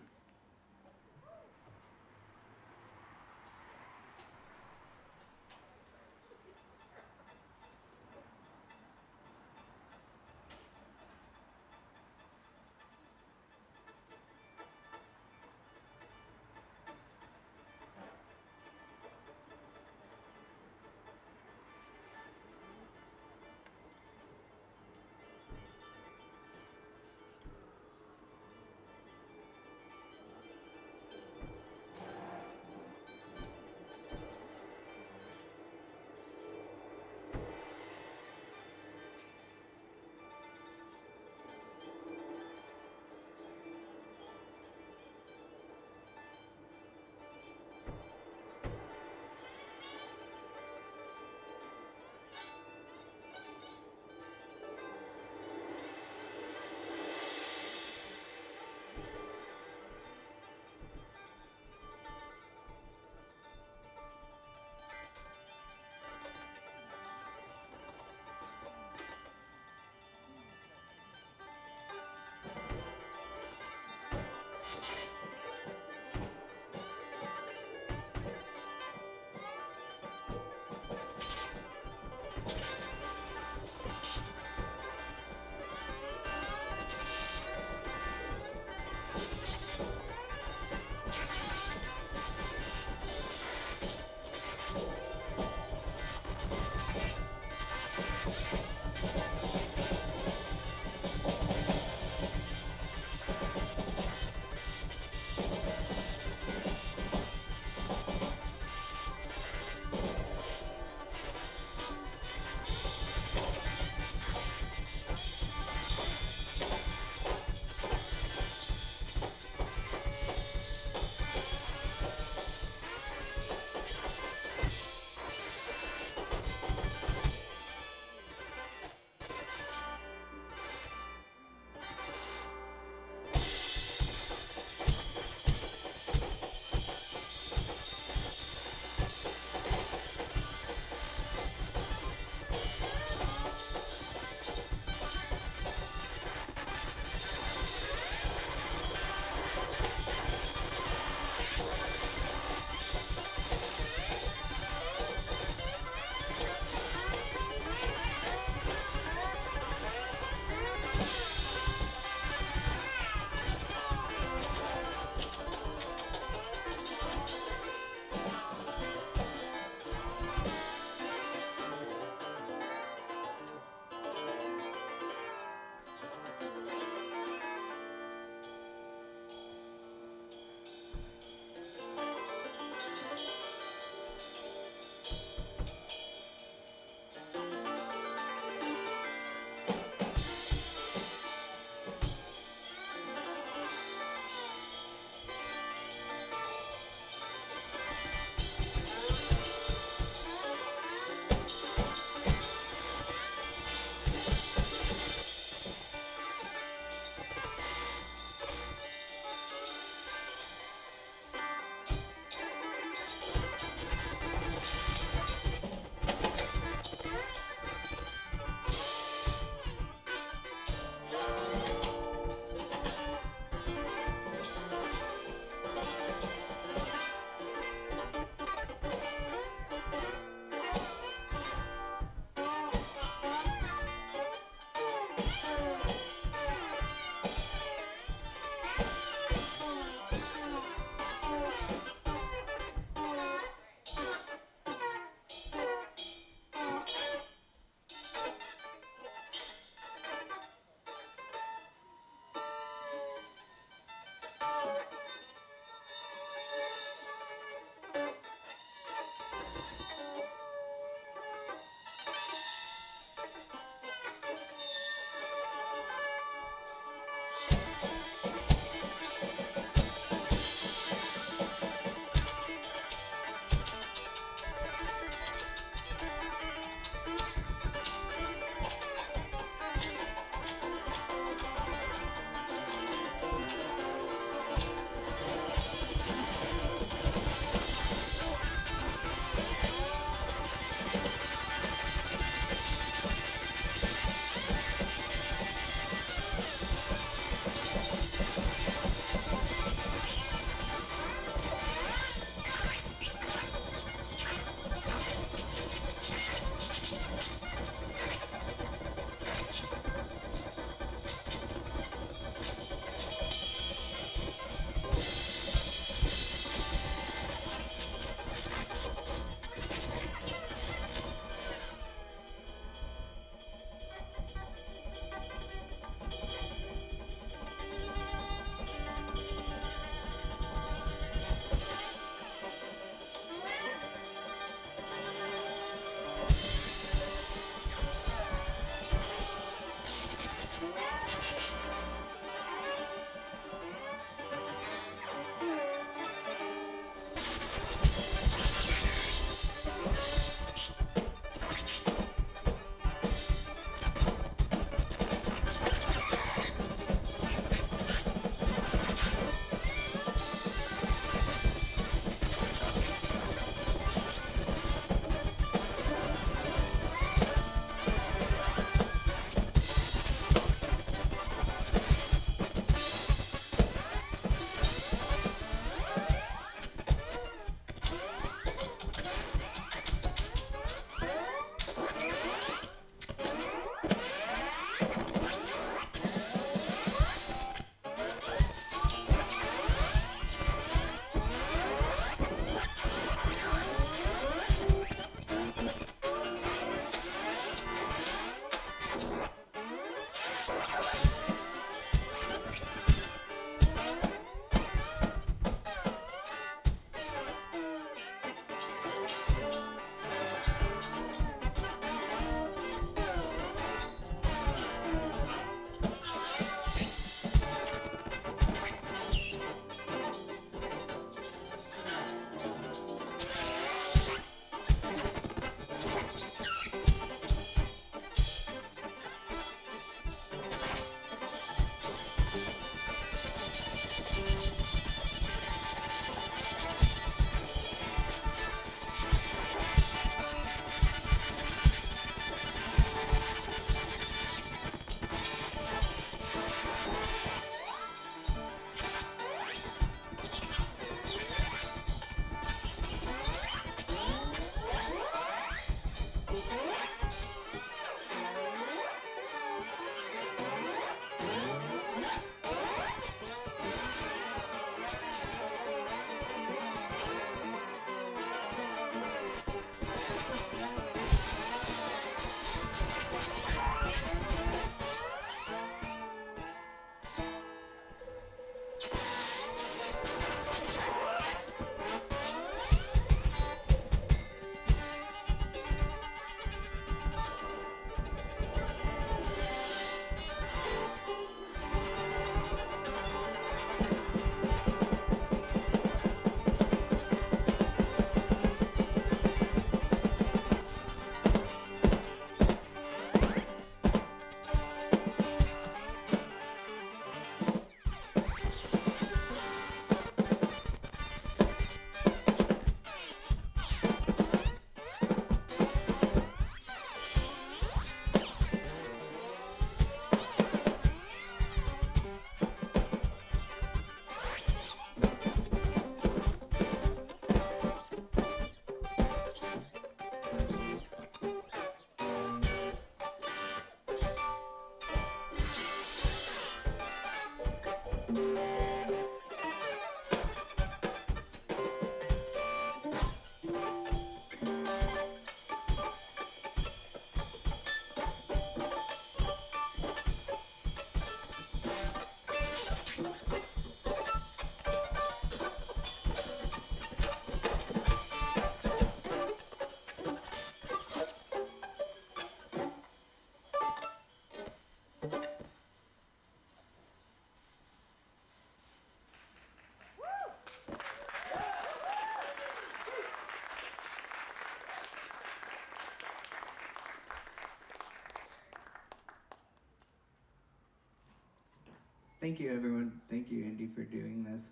Thank you, everyone. Thank you, Andy, for doing this.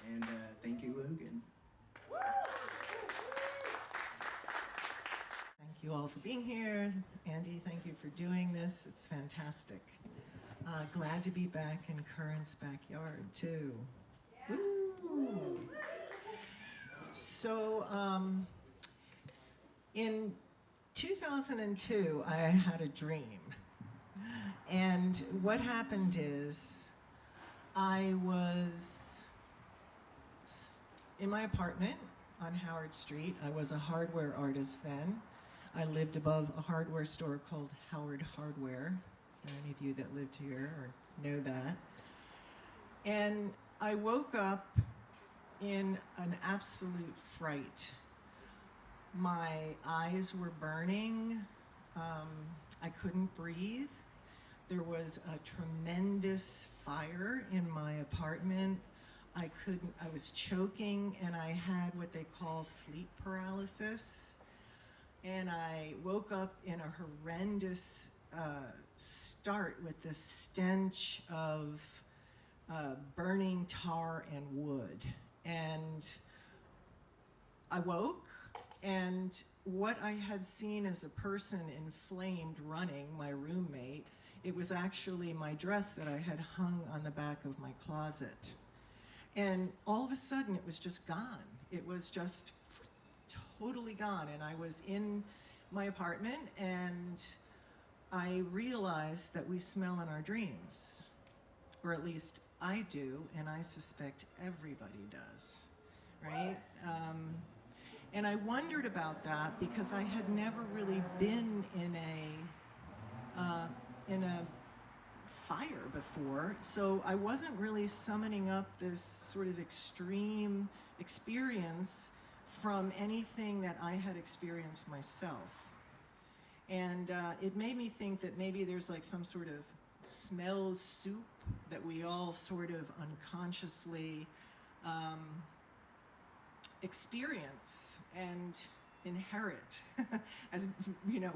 And thank you, Logan. Thank you all for being here. Andy, thank you for doing this. It's fantastic. Glad to be back in Current's backyard, too. Woo! So, in 2002, I had a dream. And what happened is, I was in my apartment on Howard Street. I was a hardware artist then. I lived above a hardware store called Howard Hardware, for any of you that lived here or know that. And I woke up in an absolute fright. My eyes were burning. I couldn't breathe. There was a tremendous fire in my apartment. I was choking, and I had what they call sleep paralysis. And I woke up in a horrendous start with the stench of burning tar and wood. And I woke, and what I had seen as a person inflamed running, my roommate, it was actually my dress that I had hung on the back of my closet. And all of a sudden, it was just gone. It was just totally gone. And I was in my apartment, and I realized that we smell in our dreams, or at least I do, and I suspect everybody does, right? And I wondered about that because I had never really been in a fire before, so I wasn't really summoning up this sort of extreme experience from anything that I had experienced myself. And it made me think that maybe there's like some sort of smell soup that we all sort of unconsciously experience and inherit as, you know,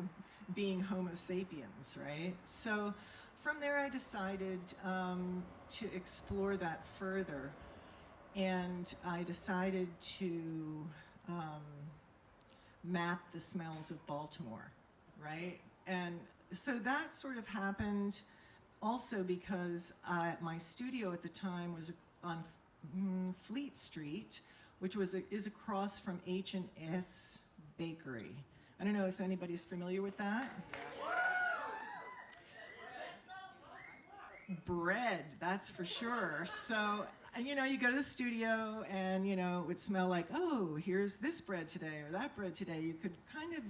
being Homo sapiens, right? So from there I decided to explore that further, and I decided to map the smells of Baltimore, right? And so that sort of happened also because my studio at the time was on Fleet Street, which is across from H&S Bakery. I don't know if anybody's familiar with that. Bread, that's for sure. So, you know, you go to the studio and, you know, it would smell like, oh, here's this bread today or that bread today. You could kind of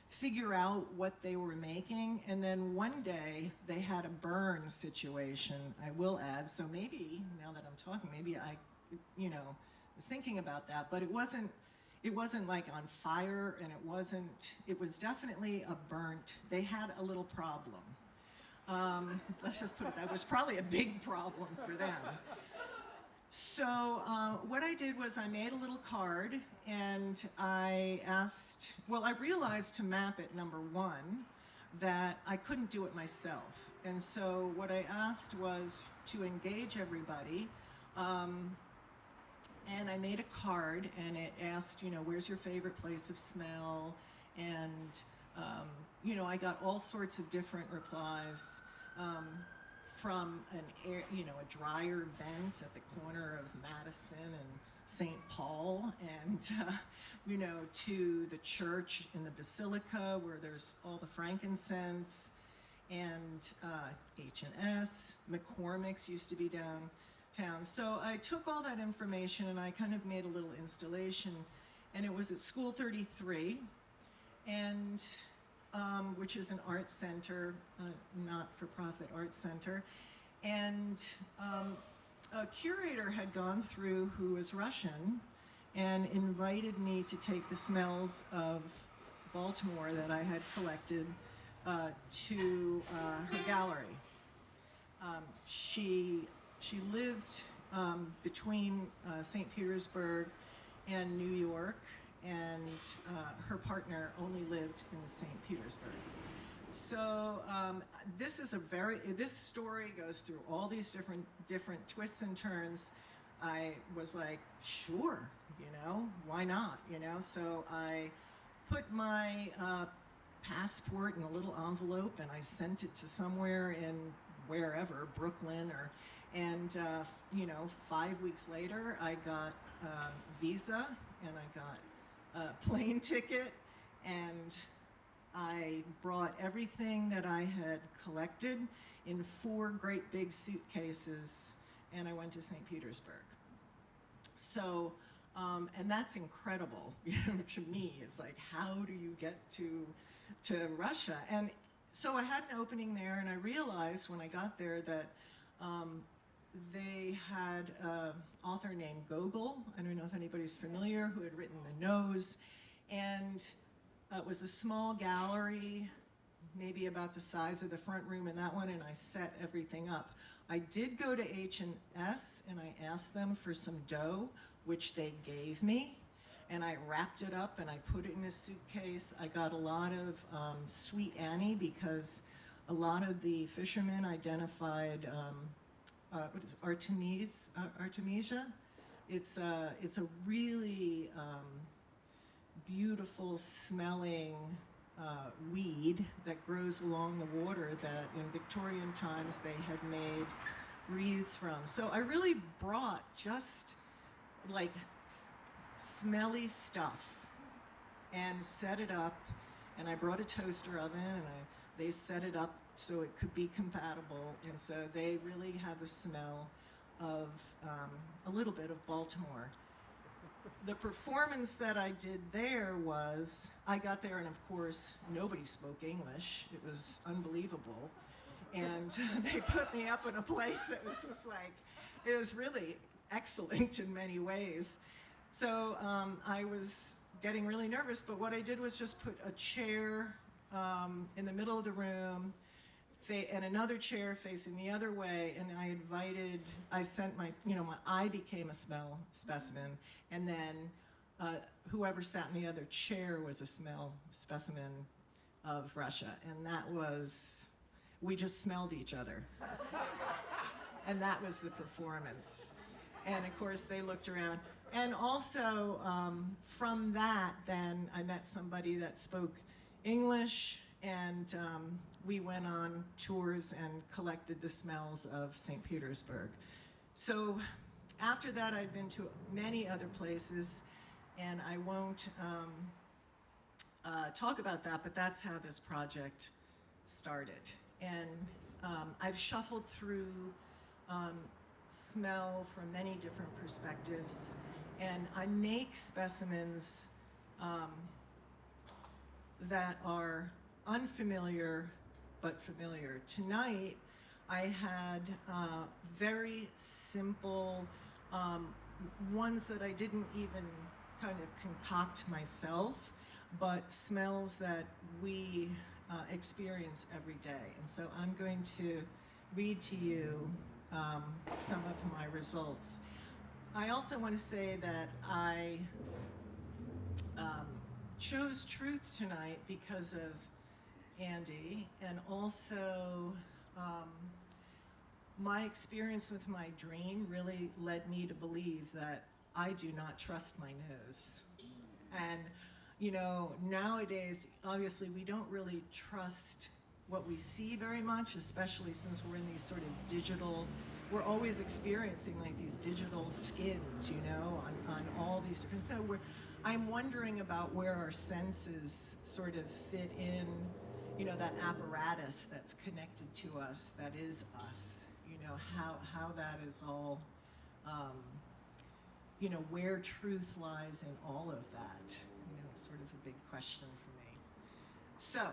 figure out what they were making. And then one day they had a burn situation, I will add. So maybe, now that I'm talking, maybe I, you know, was thinking about that, but it wasn't like on fire, and it was definitely a burnt. They had a little problem. Let's just put it, that was probably a big problem for them. So what I did was I made a little card, and I realized to map it, number one, that I couldn't do it myself. And so what I asked was to engage everybody, and I made a card, and it asked, you know, where's your favorite place of smell? And, you know, I got all sorts of different replies from a dryer vent at the corner of Madison and St. Paul, and, you know, to the church in the Basilica where there's all the frankincense, and H&S, McCormick's used to be downtown. So I took all that information and I kind of made a little installation, and it was at School 33, and which is an art center, not-for-profit art center. And a curator had gone through who was Russian and invited me to take the smells of Baltimore that I had collected to her gallery. She lived between St. Petersburg and New York, and her partner only lived in St. Petersburg. So this story goes through all these different twists and turns. I was like, sure, why not, So I put my passport in a little envelope and I sent it to somewhere in wherever, Brooklyn and 5 weeks later I got visa and I got a plane ticket, and I brought everything that I had collected in 4 great big suitcases, and I went to St. Petersburg. So, and that's incredible, to me. It's like, how do you get to Russia? And so I had an opening there, and I realized when I got there that they had an author named Gogol, I don't know if anybody's familiar, who had written The Nose, and it was a small gallery, maybe about the size of the front room in that one, and I set everything up. I did go to H&S and I asked them for some dough, which they gave me, and I wrapped it up and I put it in a suitcase. I got a lot of Sweet Annie because a lot of the fishermen identified what is Artemisia? It's a really beautiful smelling weed that grows along the water that in Victorian times they had made wreaths from. So I really brought just like smelly stuff and set it up, and I brought a toaster oven and they set it up so it could be compatible, and so they really have the smell of a little bit of Baltimore. The performance that I did there was, I got there and of course nobody spoke English. It was unbelievable. And they put me up in a place that was just like, it was really excellent in many ways. So I was getting really nervous, but what I did was just put a chair in the middle of the room and another chair facing the other way, and I sent I became a smell specimen, and then whoever sat in the other chair was a smell specimen of Russia, and that was, we just smelled each other. And that was the performance. And of course they looked around. And also from that, then I met somebody that spoke English, and we went on tours and collected the smells of St. Petersburg. So after that, I'd been to many other places, and I won't talk about that, but that's how this project started. And I've shuffled through smell from many different perspectives, and I make specimens that are unfamiliar but familiar. Tonight I had very simple ones that I didn't even kind of concoct myself, but smells that we experience every day. And so I'm going to read to you some of my results. I also want to say that I chose truth tonight because of Andy, and also my experience with my dream really led me to believe that I do not trust my nose. And nowadays, obviously, we don't really trust what we see very much, especially since we're in these sort of digital, we're always experiencing like these digital skins, on all these different, so I'm wondering about where our senses sort of fit in, that apparatus that's connected to us, that is us, how that is all, where truth lies in all of that. It's sort of a big question for me. So,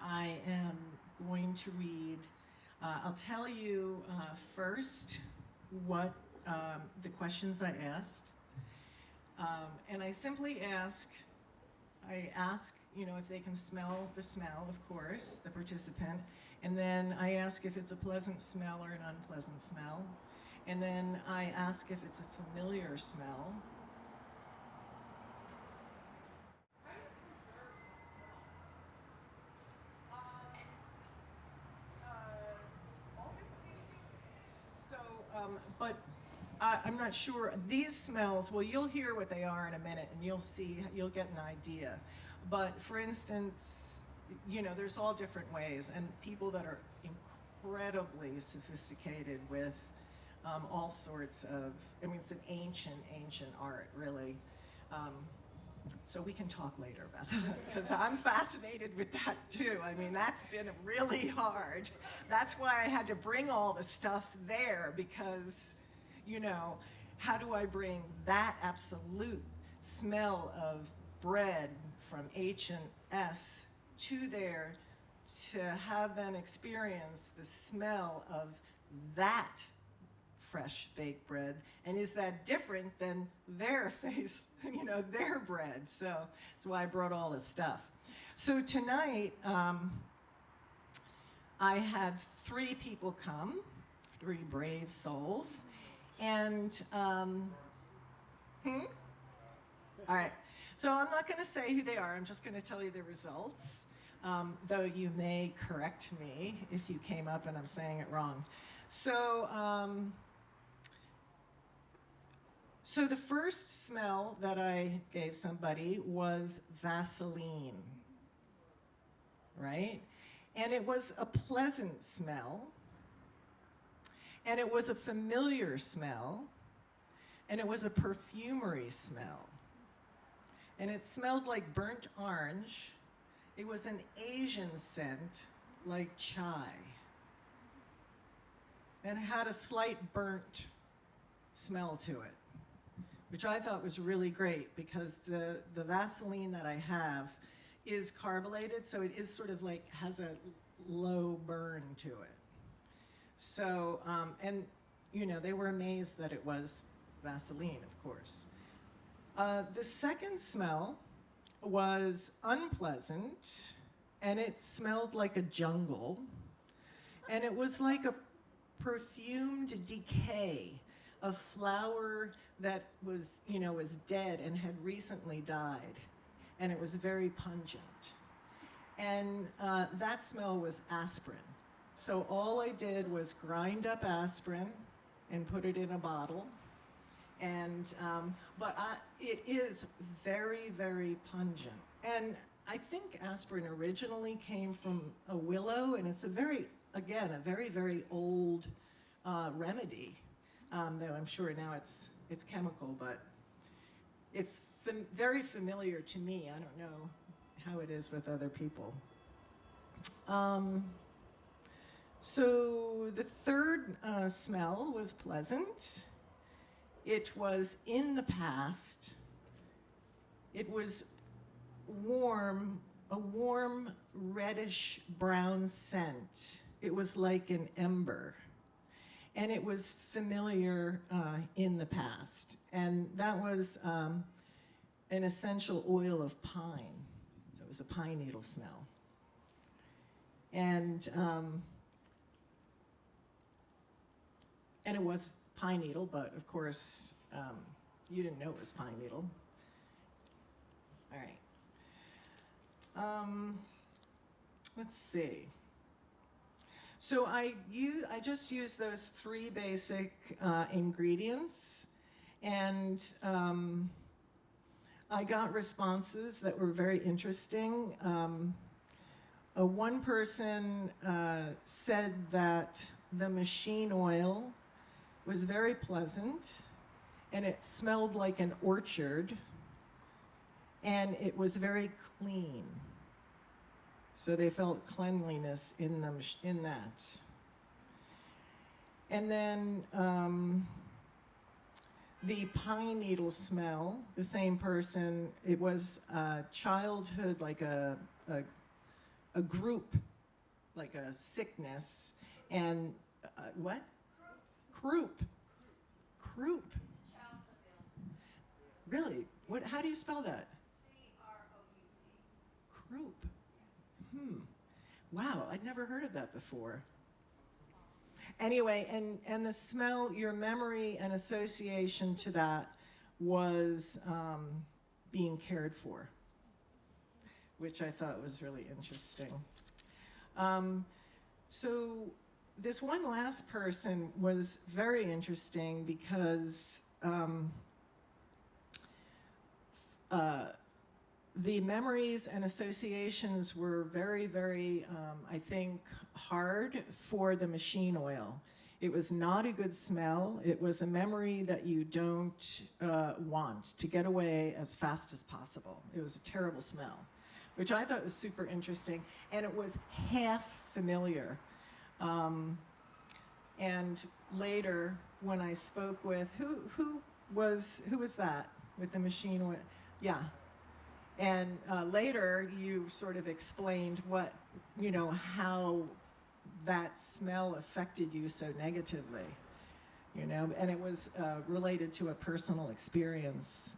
I am going to read, I'll tell you first what the questions I asked. And I simply ask, if they can smell the smell, of course, the participant. And then I ask if it's a pleasant smell or an unpleasant smell. And then I ask if it's a familiar smell. but I'm not sure. These smells, well, you'll hear what they are in a minute, and you'll get an idea. But for instance, you know, there's all different ways, and people that are incredibly sophisticated with all sorts of, I mean, it's an ancient art, really. So we can talk later about that, because I'm fascinated with that too. I mean, that's been really hard. That's why I had to bring all the stuff there, because, you know, how do I bring that absolute smell of bread from H&S to there to have them experience the smell of that fresh baked bread, and is that different than their face, you know, their bread? So that's why I brought all this stuff. So tonight, I had 3 people come, 3 brave souls, and, all right. So I'm not gonna say who they are, I'm just gonna tell you the results, though you may correct me if you came up and I'm saying it wrong. So, so the first smell that I gave somebody was Vaseline, right? And it was a pleasant smell, and it was a familiar smell, and it was a perfumery smell. And it smelled like burnt orange. It was an Asian scent, like chai. And it had a slight burnt smell to it, which I thought was really great, because the Vaseline that I have is carbonated, so it is sort of like, has a low burn to it. So, and you know, they were amazed that it was Vaseline, of course. The second smell was unpleasant, and it smelled like a jungle, and it was like a perfumed decay of flower that was, you know, was dead and had recently died, and it was very pungent. And that smell was aspirin. So all I did was grind up aspirin and put it in a bottle. And, it is very, very pungent. And I think aspirin originally came from a willow, and it's a very, again, a very, very old remedy, though I'm sure now it's chemical, but it's very familiar to me. I don't know how it is with other people. So the third smell was pleasant. It was in the past. It was warm, a warm reddish brown scent. It was like an ember. And it was familiar in the past. And that was an essential oil of pine. So it was a pine needle smell. And it was pine needle, but of course, you didn't know it was pine needle. All right. Let's see. So I just used those 3 basic ingredients, and I got responses that were very interesting. One person said that the machine oil was very pleasant, and it smelled like an orchard, and it was very clean. So they felt cleanliness in that. And then the pine needle smell, the same person, it was childhood, like a group, like a sickness, and what? Croup. Croup. Really? What? How do you spell that? C-R-O-U-P. Croup. Wow, I'd never heard of that before. Anyway, and the smell, your memory and association to that was being cared for, which I thought was really interesting. So this one last person was very interesting because the memories and associations were very, very, I think, hard for the machine oil. It was not a good smell. It was a memory that you don't want to get away as fast as possible. It was a terrible smell, which I thought was super interesting, and it was half familiar. And later, when I spoke with, who was that with the machine oil? Yeah. And later, you sort of explained what, how that smell affected you so negatively, and it was related to a personal experience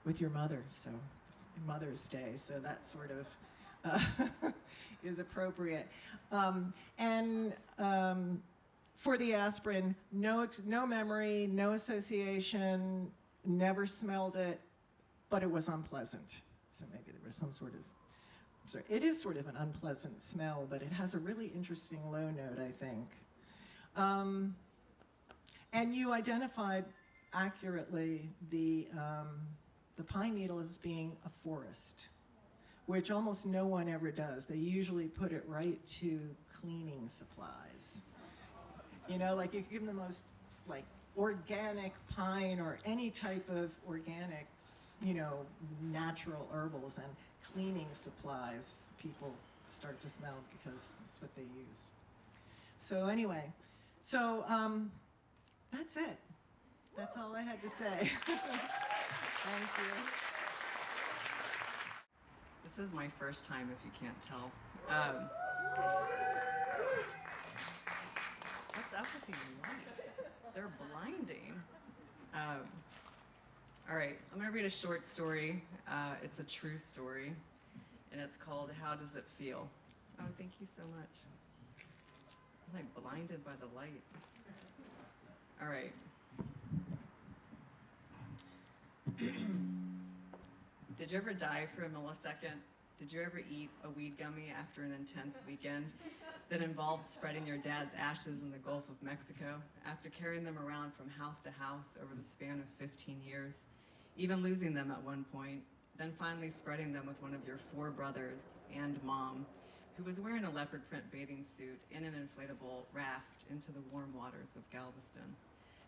with your mother. So it's Mother's Day, so that sort of is appropriate. For the aspirin, no memory, no association, never smelled it, but it was unpleasant. So maybe there was some sort of, it is sort of an unpleasant smell, but it has a really interesting low note, I think. And you identified accurately the pine needle as being a forest, which almost no one ever does. They usually put it right to cleaning supplies. Like you give them the most organic pine or any type of organic, natural herbals and cleaning supplies, people start to smell because that's what they use. So anyway, that's it. That's all I had to say. Thank you. This is my first time, if you can't tell. What's up with these lights? They're blinding. All right, I'm gonna read a short story. It's a true story, and it's called How Does It Feel? Oh, thank you so much. I'm like blinded by the light. All right. Did you ever die for a millisecond? Did you ever eat a weed gummy after an intense weekend that involved spreading your dad's ashes in the Gulf of Mexico after carrying them around from house to house over the span of 15 years, even losing them at one point, then finally spreading them with one of your 4 brothers and mom, who was wearing a leopard print bathing suit in an inflatable raft into the warm waters of Galveston,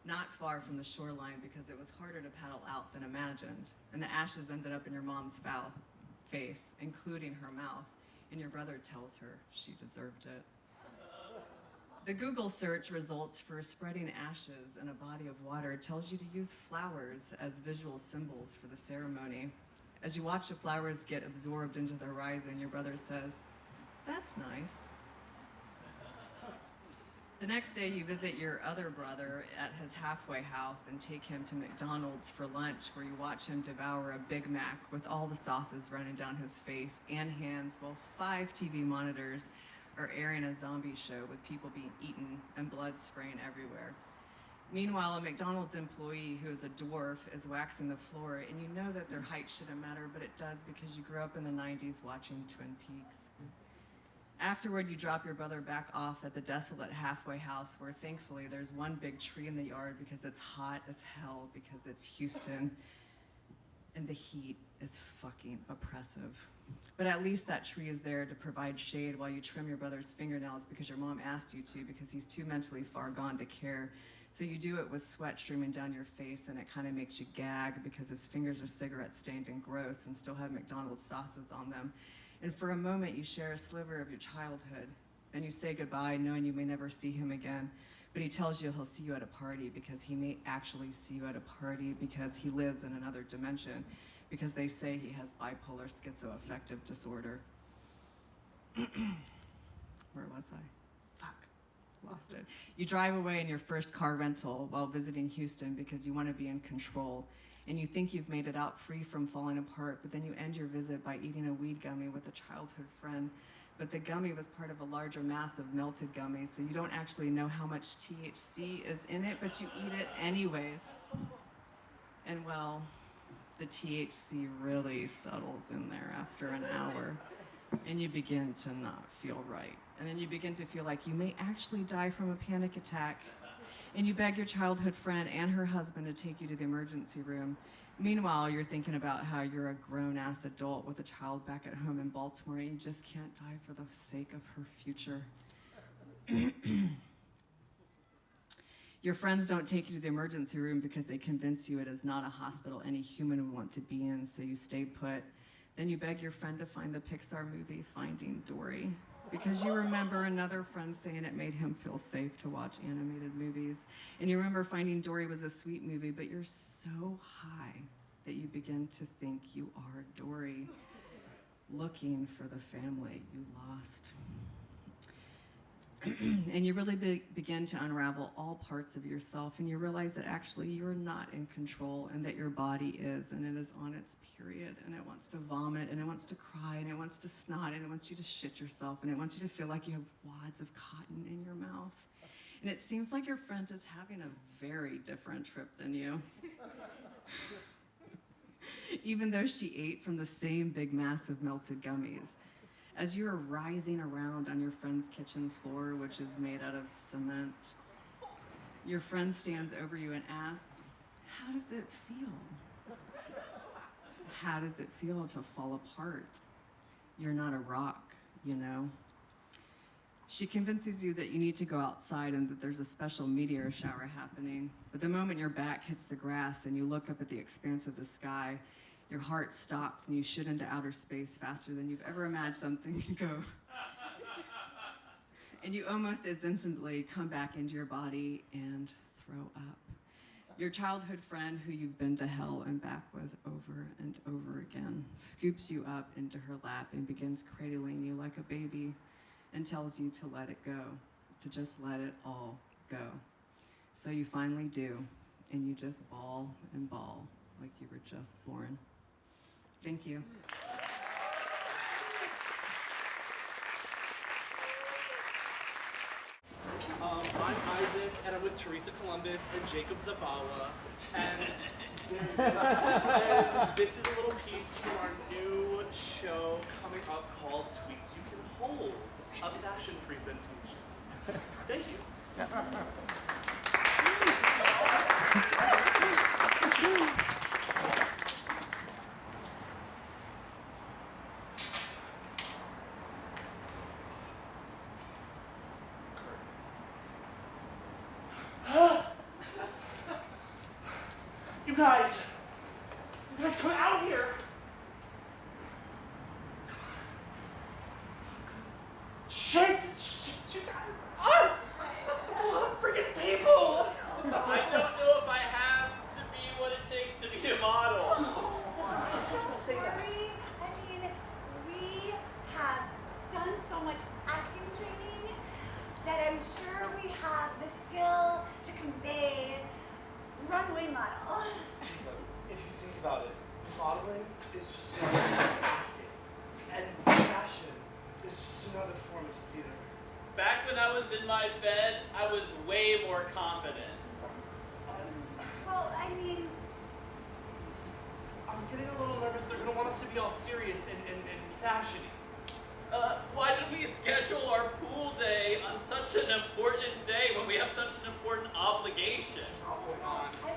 not far from the shoreline because it was harder to paddle out than imagined, and the ashes ended up in your mom's foul face, including her mouth, and your brother tells her she deserved it. The Google search results for spreading ashes in a body of water tells you to use flowers as visual symbols for the ceremony. As you watch the flowers get absorbed into the horizon, your brother says, "That's nice." The next day, you visit your other brother at his halfway house and take him to McDonald's for lunch, where you watch him devour a Big Mac with all the sauces running down his face and hands, while 5 TV monitors are airing a zombie show with people being eaten and blood spraying everywhere. Meanwhile, a McDonald's employee who is a dwarf is waxing the floor, and you know that their height shouldn't matter, but it does because you grew up in the 90s watching Twin Peaks. Afterward, you drop your brother back off at the desolate halfway house, where thankfully there's one big tree in the yard because it's hot as hell because it's Houston and the heat is fucking oppressive. But at least that tree is there to provide shade while you trim your brother's fingernails because your mom asked you to, because he's too mentally far gone to care. So you do it with sweat streaming down your face, and it kind of makes you gag because his fingers are cigarette stained and gross and still have McDonald's sauces on them. And for a moment, you share a sliver of your childhood. Then you say goodbye, knowing you may never see him again. But he tells you he'll see you at a party because he may actually see you at a party because he lives in another dimension, because they say he has bipolar schizoaffective disorder. Where was I? Fuck, lost it. You drive away in your first car rental while visiting Houston because you want to be in control. And you think you've made it out free from falling apart, but then you end your visit by eating a weed gummy with a childhood friend. But the gummy was part of a larger mass of melted gummies, so you don't actually know how much THC is in it, but you eat it anyways. And well, the THC really settles in there after an hour. and you begin to not feel right. And then you begin to feel like you may actually die from a panic attack. And you beg your childhood friend and her husband to take you to the emergency room. Meanwhile, you're thinking about how you're a grown-ass adult with a child back at home in Baltimore, and you just can't die for the sake of her future. Your friends don't take you to the emergency room because they convince you it is not a hospital any human would want to be in, so you stay put. Then you beg your friend to find the Pixar movie Finding Dory, because you remember another friend saying it made him feel safe to watch animated movies. And you remember Finding Dory was a sweet movie, but you're so high that you begin to think you are Dory, looking for the family you lost. And you really begin to unravel all parts of yourself, and you realize that actually you're not in control, and that your body is, and it is on its period, and it wants to vomit, and it wants to cry, and it wants to snot, and it wants you to shit yourself, and it wants you to feel like you have wads of cotton in your mouth. And it seems like your friend is having a very different trip than you. Even though she ate from the same big mass of melted gummies. As you are writhing around on your friend's kitchen floor, which is made out of cement, your friend stands over you and asks, "How does it feel? How does it feel to fall apart? You're not a rock, you know." She convinces you that you need to go outside and that there's a special meteor shower happening. But the moment your back hits the grass and you look up at the expanse of the sky, your heart stops and you shoot into outer space faster than you've ever imagined something could go. And you almost as instantly come back into your body and throw up. Your childhood friend, who you've been to hell and back with over and over again, scoops you up into her lap and begins cradling you like a baby and tells you to let it go, to just let it all go. So you finally do, and you just bawl and bawl like you were just born. Thank you. I'm Isaac, and I'm with Teresa Columbus and Jacob Zabawa, and this is a little piece from our new show coming up called Tweets You Can Hold, a fashion presentation. Thank you. You guys come out here. Shit, you guys. It's a lot of freaking people. I don't know if I have to be what it takes to be a model. Don't say that. Sorry. I mean, we have done so much acting training that I'm sure we have the skill to convey runway model. If you think about it, modeling is just another acting, and fashion is just another form of theater. Back when I was in my bed, I was way more confident. Well, I mean, I'm getting a little nervous. They're going to want us to be all serious and fashiony. Why did we schedule our pool day on such an important day when we have such an important obligation? I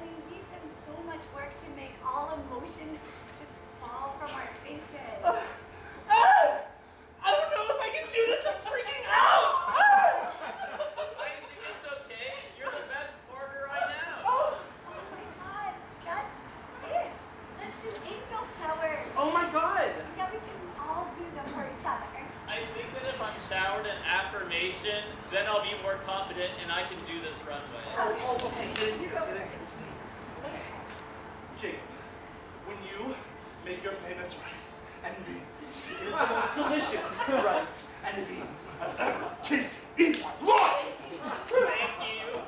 mean, we've done so much work to make all emotion just fall from our faces. I don't know if I can do this. I'm freaking out. Isaac, it's okay. You're the best partner I know. Oh my God, that's it. Let's do angel showers. Oh my God. Yeah, we can all do them for each other. I think that if I'm showered in affirmation, then I'll be more confident and I can do this runway. Okay. You go first. Jacob, when you make your famous rice and beans, it is the most delicious rice and beans I've ever tasted in my life. Thank you.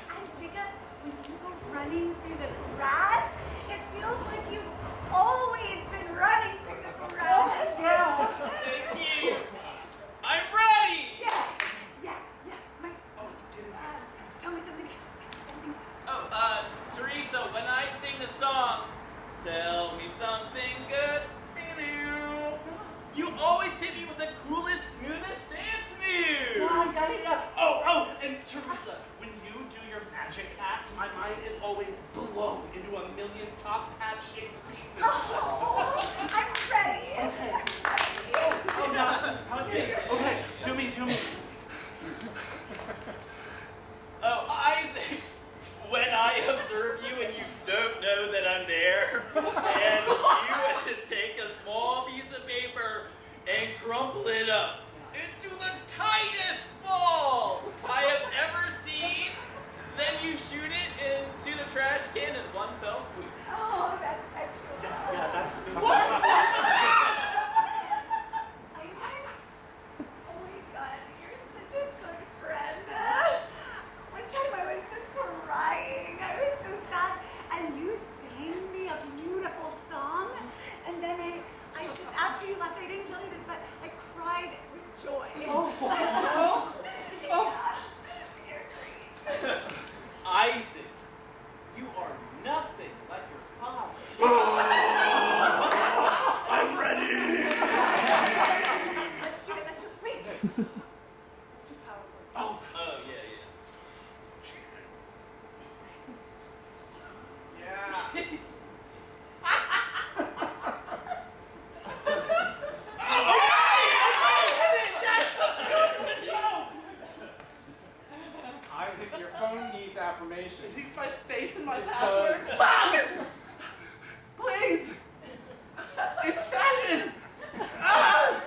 And Jacob, when you go running through the grass, it feels like you've always been running through the grass. Yeah. Thank you. I'm ready. Yeah. Mike, tell me something. Oh, Teresa, when I sing the song, tell me something good, you always Teresa, when you do your magic act, my mind is always blown into a million top hat-shaped pieces. Oh, I'm ready. Okay. I'm ready. Oh, now how it is. Okay, to me. Oh, Isaac, when I observe you and you don't know that I'm there, and you take a small piece of paper and crumple it up into the tightest ball I have ever seen, then you shoot it into the trash can in one fell swoop. Oh, that's sexual. Yeah, that's me. Oh my God, you're such a good friend. One time I was just crying. I was so sad. And you sang me a beautiful song. And then I just, after you left, I didn't tell you this, but I cried with joy. Oh. Yeah, you're great. Isaac, you are nothing like your father. I'm ready. Let's do it. Let's do it. Wait. Let's do PowerPoint. Oh, yeah. Isaac, your phone needs affirmation. It needs my face and my password. Stop it! Please! It's fashion! Ah!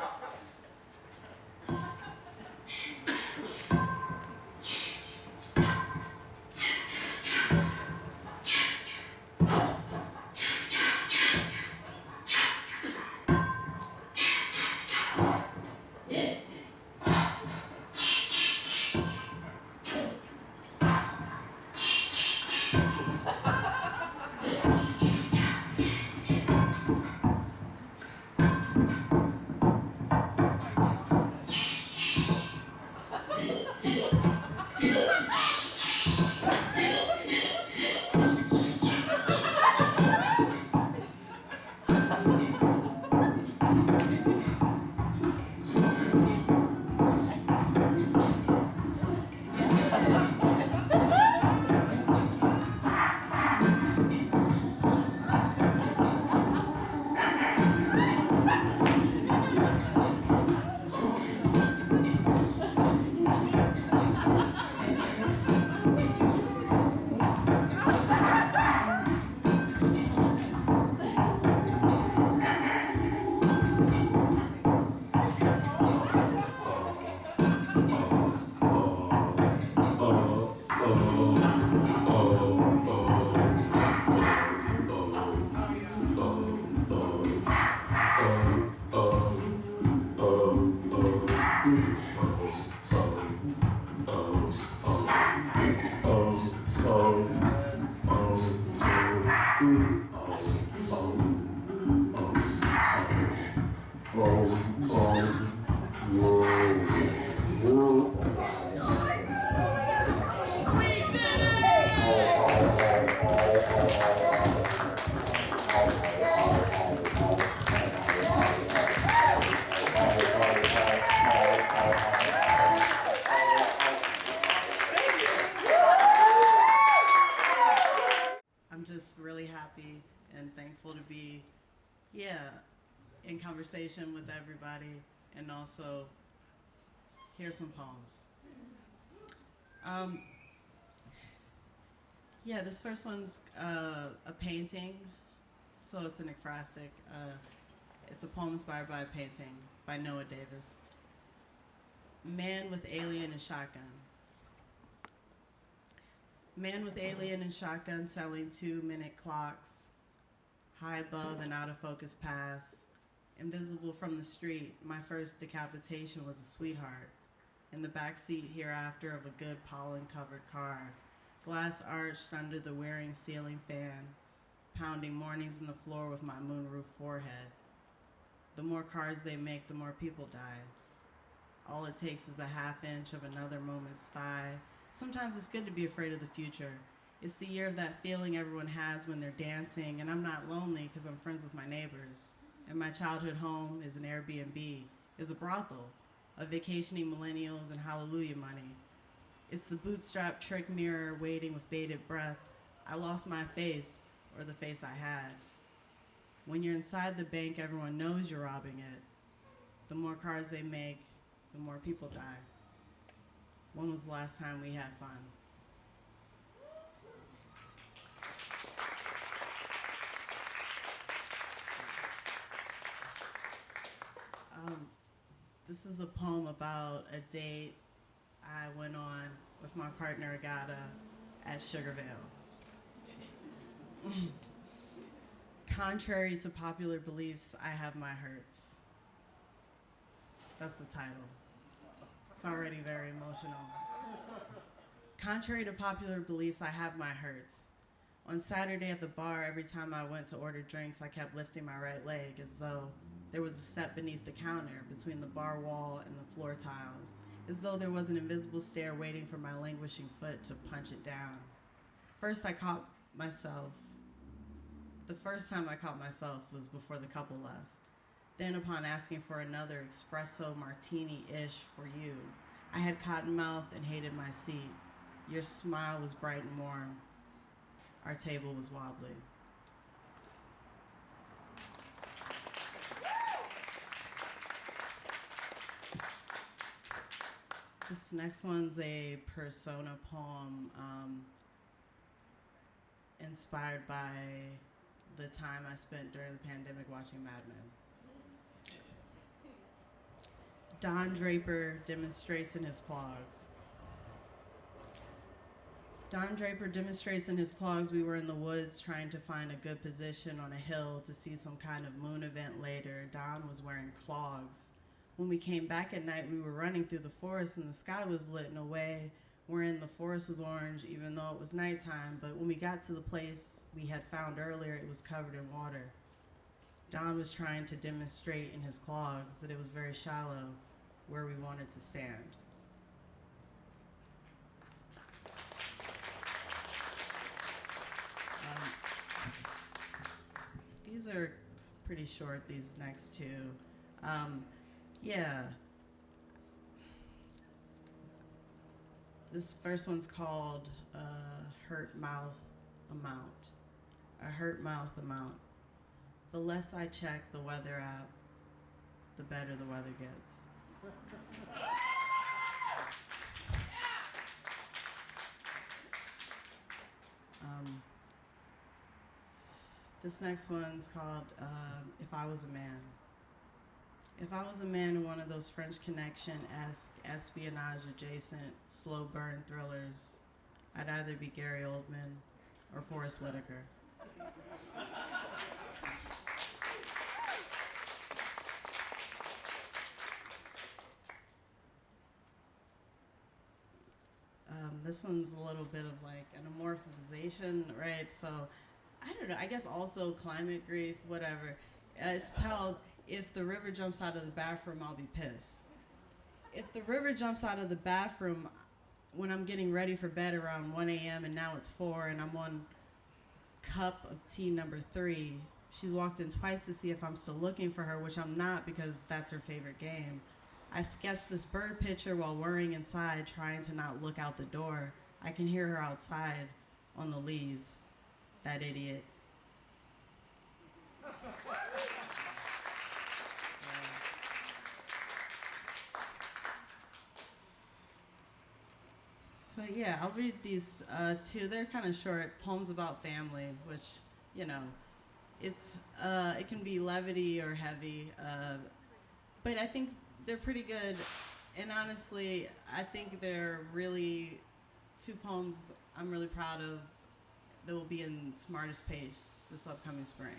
I'm just really happy and thankful to be, in conversation with everybody and also hear some poems. This first one's a painting, so it's an ekphrastic. It's a poem inspired by a painting by Noah Davis. Man with alien and shotgun. Man with alien and shotgun selling 2-minute clocks, high above and out of focus pass, invisible from the street. My first decapitation was a sweetheart. In the back seat hereafter of a good pollen-covered car, glass arched under the wearing ceiling fan, pounding mornings in the floor with my moonroof forehead. The more cars they make, the more people die. All it takes is a half inch of another moment's thigh. Sometimes it's good to be afraid of the future. It's the year of that feeling everyone has when they're dancing, and I'm not lonely because I'm friends with my neighbors. And my childhood home is an Airbnb, is a brothel of vacationing millennials and hallelujah money. It's the bootstrap trick mirror waiting with bated breath. I lost my face, or the face I had. When you're inside the bank, everyone knows you're robbing it. The more cars they make, the more people die. When was the last time we had fun? This is a poem about a date I went on with my partner Agata at Sugarvale. Contrary to popular beliefs, I have my hurts. That's the title. It's already very emotional. Contrary to popular beliefs, I have my hurts. On Saturday at the bar, every time I went to order drinks, I kept lifting my right leg as though there was a step beneath the counter between the bar wall and the floor tiles, as though there was an invisible stair waiting for my languishing foot to punch it down. First I caught myself. The first time I caught myself was before the couple left. Then upon asking for another espresso martini-ish for you, I had cotton mouth and hated my seat. Your smile was bright and warm. Our table was wobbly. This next one's a persona poem inspired by the time I spent during the pandemic watching Mad Men. Don Draper demonstrates in his clogs. Don Draper demonstrates in his clogs. We were in the woods trying to find a good position on a hill to see some kind of moon event later. Don was wearing clogs. When we came back at night, we were running through the forest and the sky was lit in a way wherein the forest was orange even though it was nighttime, but when we got to the place we had found earlier, it was covered in water. Don was trying to demonstrate in his clogs that it was very shallow where we wanted to stand. These are pretty short, these next two. Yeah. This first one's called Hurt Mouth Amount. A hurt mouth amount. The less I check the weather app, the better the weather gets. This next one's called If I Was a Man. If I was a man in one of those French Connection-esque, espionage-adjacent, slow burn thrillers, I'd either be Gary Oldman or Forrest Whitaker. This one's a little bit of like an amorphization, right? So, I don't know, I guess also climate grief, whatever. It's called If the River Jumps Out of the Bathroom, I'll Be Pissed. If the river jumps out of the bathroom when I'm getting ready for bed around 1 a.m. and now it's 4 and I'm on cup of tea number 3, she's walked in twice to see if I'm still looking for her, which I'm not because that's her favorite game. I sketched this bird picture while worrying inside, trying to not look out the door. I can hear her outside on the leaves. That idiot. So yeah, I'll read these two. They're kind of short poems about family, which, you know, it's it can be levity or heavy, but I think they're pretty good. And honestly, I think they're really two poems I'm really proud of that will be in Smartest Pace this upcoming spring.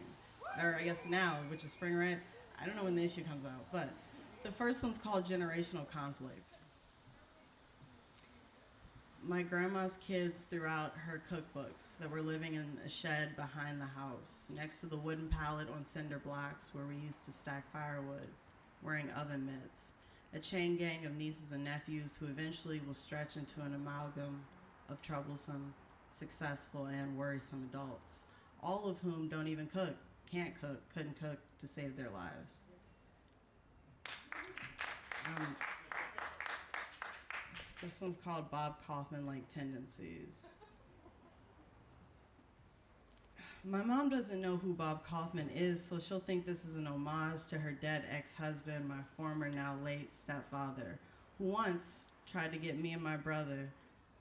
Or I guess now, which is spring, right? I don't know when the issue comes out, but the first one's called Generational Conflict. My grandma's kids threw out her cookbooks that were living in a shed behind the house, next to the wooden pallet on cinder blocks where we used to stack firewood, wearing oven mitts. A chain gang of nieces and nephews who eventually will stretch into an amalgam of troublesome, successful, and worrisome adults, all of whom don't even cook, can't cook, couldn't cook to save their lives. This one's called Bob Kaufman-like Tendencies. My mom doesn't know who Bob Kaufman is, so she'll think this is an homage to her dead ex-husband, my former, now late stepfather, who once tried to get me and my brother,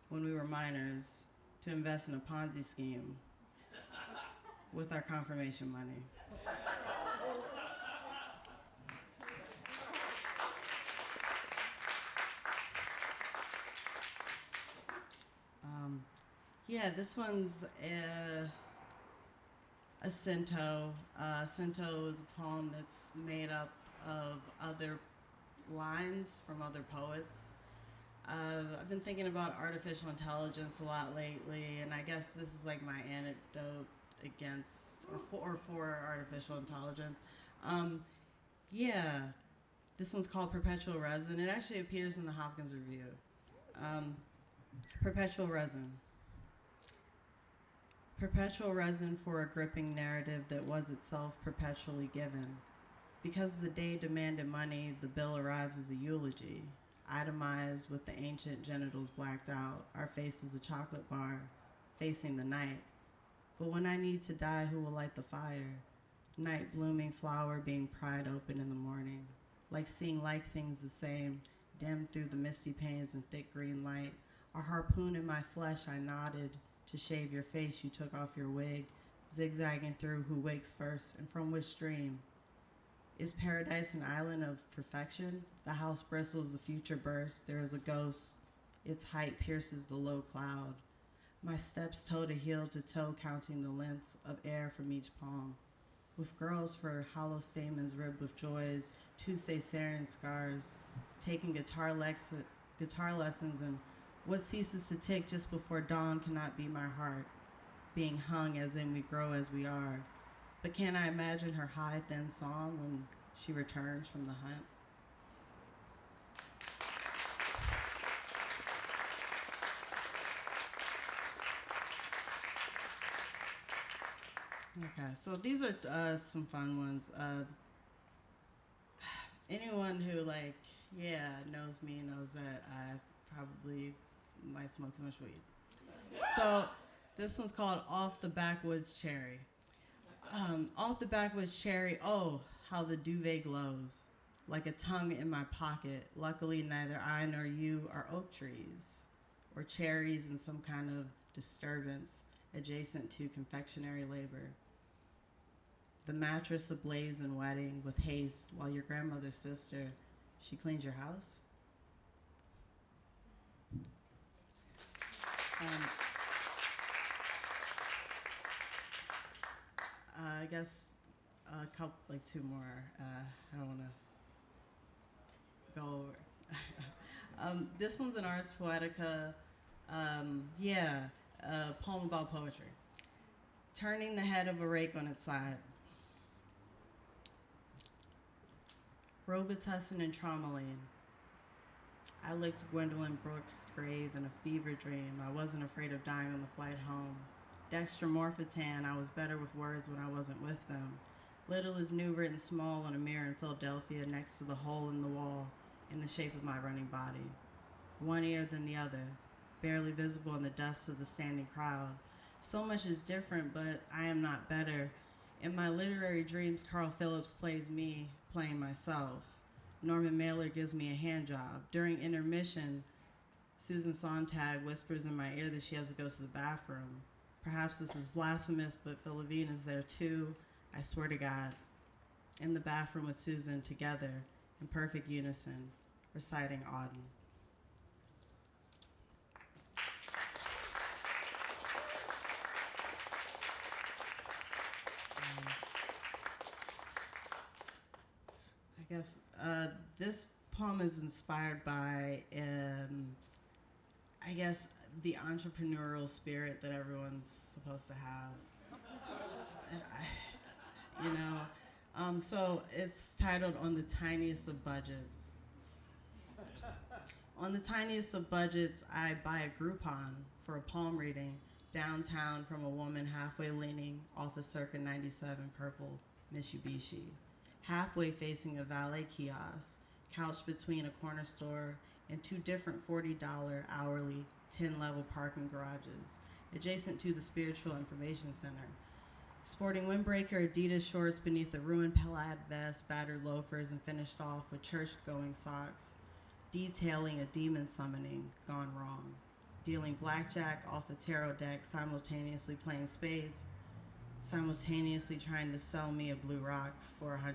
when we were minors, to invest in a Ponzi scheme with our confirmation money. Yeah, this one's a cento. Cento is a poem that's made up of other lines from other poets. I've been thinking about artificial intelligence a lot lately, and I guess this is like my antidote against or for artificial intelligence. Yeah, this one's called Perpetual Resin. It actually appears in the Hopkins Review. Perpetual Resin. Perpetual resin for a gripping narrative that was itself perpetually given. Because the day demanded money, the bill arrives as a eulogy, itemized with the ancient genitals blacked out, our faces a chocolate bar, facing the night. But when I need to die, who will light the fire? Night blooming flower being pried open in the morning, like seeing like things the same, dimmed through the misty panes and thick green light. A harpoon in my flesh, I nodded. To shave your face, you took off your wig, zigzagging through who wakes first and from which dream. Is paradise an island of perfection? The house bristles, the future bursts. There is a ghost. Its height pierces the low cloud. My steps toe to heel to toe, counting the lengths of air from each palm. With girls for hollow stamens ribbed with joys, two Caesarean scars, taking guitar lessons and what ceases to tick just before dawn cannot be my heart, being hung as in we grow as we are. But can I imagine her high, thin song when she returns from the hunt? Okay, so these are some fun ones. Anyone who knows me knows that I probably might smoke too much weed. So this one's called Off the Backwoods Cherry. Off the backwoods cherry, oh, how the duvet glows, like a tongue in my pocket. Luckily, neither I nor you are oak trees, or cherries in some kind of disturbance adjacent to confectionery labor. The mattress ablaze and wetting with haste while your grandmother's sister, she cleans your house. I guess a couple, like two more. I don't want to go over. This one's an Ars Poetica. A poem about poetry. Turning the head of a rake on its side. Robitussin and Traumaline. I licked Gwendolyn Brooks' grave in a fever dream. I wasn't afraid of dying on the flight home. Dextromorphetan, I was better with words when I wasn't with them. Little is new written small on a mirror in Philadelphia next to the hole in the wall in the shape of my running body. One ear than the other, barely visible in the dust of the standing crowd. So much is different, but I am not better. In my literary dreams, Carl Phillips plays me, playing myself. Norman Mailer gives me a hand job. During intermission, Susan Sontag whispers in my ear that she has to go to the bathroom. Perhaps this is blasphemous, but Philomene is there too, I swear to God. In the bathroom with Susan, together, in perfect unison, reciting Auden. I guess this poem is inspired by, the entrepreneurial spirit that everyone's supposed to have. And so it's titled On the Tiniest of Budgets. On the tiniest of budgets, I buy a Groupon for a palm reading downtown from a woman halfway leaning off a circa 97 purple Mitsubishi, halfway facing a valet kiosk, couched between a corner store and 2 different $40 hourly 10-level parking garages adjacent to the Spiritual Information Center. Sporting windbreaker Adidas shorts beneath a ruined plaid vest, battered loafers, and finished off with church-going socks, detailing a demon summoning gone wrong. Dealing blackjack off the tarot deck, simultaneously playing spades, simultaneously trying to sell me a blue rock for $100.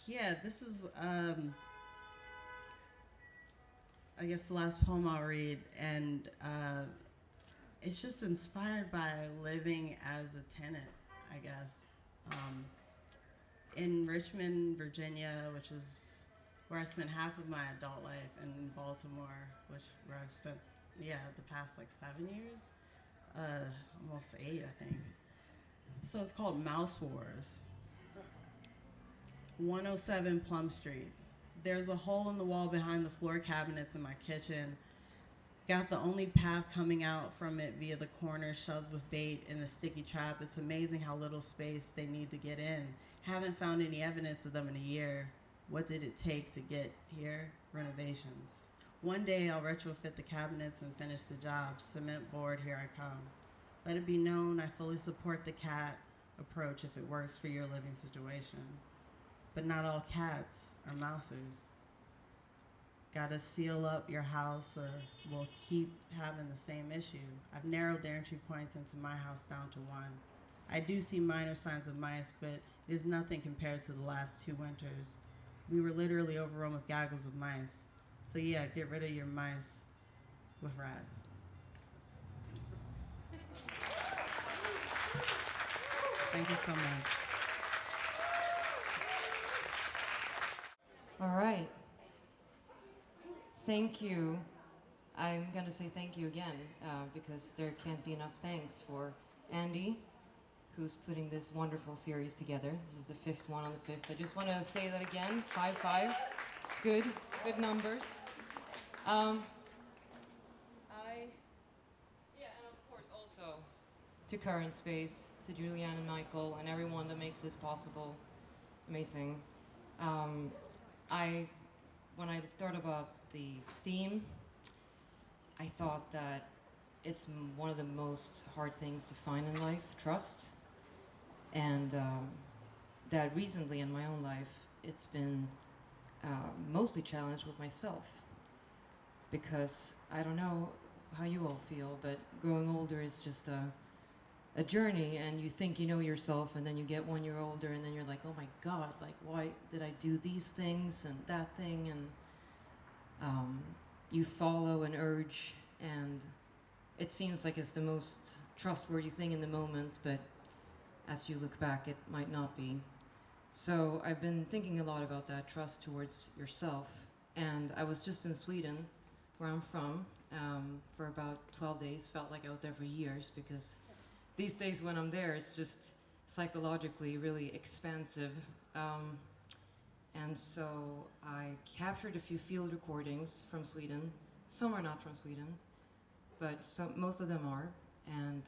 Yeah, this is, I guess, the last poem I'll read, and it's just inspired by living as a tenant, I guess. In Richmond, Virginia, which is where I spent half of my adult life, and in Baltimore, where I've spent, the past like 7 years, almost 8, I think. So it's called Mouse Wars. 107 Plum Street. There's a hole in the wall behind the floor cabinets in my kitchen. Got the only path coming out from it via the corner, shoved with bait in a sticky trap. It's amazing how little space they need to get in. Haven't found any evidence of them in a year. What did it take to get here? Renovations. One day I'll retrofit the cabinets and finish the job. Cement board, here I come. Let it be known I fully support the cat approach if it works for your living situation. But not all cats are mousers. Gotta seal up your house or we'll keep having the same issue. I've narrowed the entry points into my house down to 1. I do see minor signs of mice, but it is nothing compared to the last 2 winters. We were literally overrun with gaggles of mice. So yeah, get rid of your mice with rats. Thank you so much. All right. Thank you. I'm going to say thank you again because there can't be enough thanks for Andy, who's putting this wonderful series together. This is the 5th one on the 5th. I just want to say that again, 5-5. Good numbers. And of course also to Current Space, to Julianne and Michael and everyone that makes this possible. Amazing. When I thought about the theme, I thought that it's one of the most hard things to find in life, trust. And that recently in my own life, it's been mostly challenged with myself. Because I don't know how you all feel, but growing older is just a journey, and you think you know yourself, and then you get 1 year older, and then you're like, oh my God, like why did I do these things and that thing, and you follow an urge, and it seems like it's the most trustworthy thing in the moment, but as you look back, it might not be. So I've been thinking a lot about that trust towards yourself, and I was just in Sweden, where I'm from, for about 12 days. Felt like I was there for years, because these days when I'm there, it's just psychologically really expansive. And so I captured a few field recordings from Sweden. Some are not from Sweden, but most of them are. And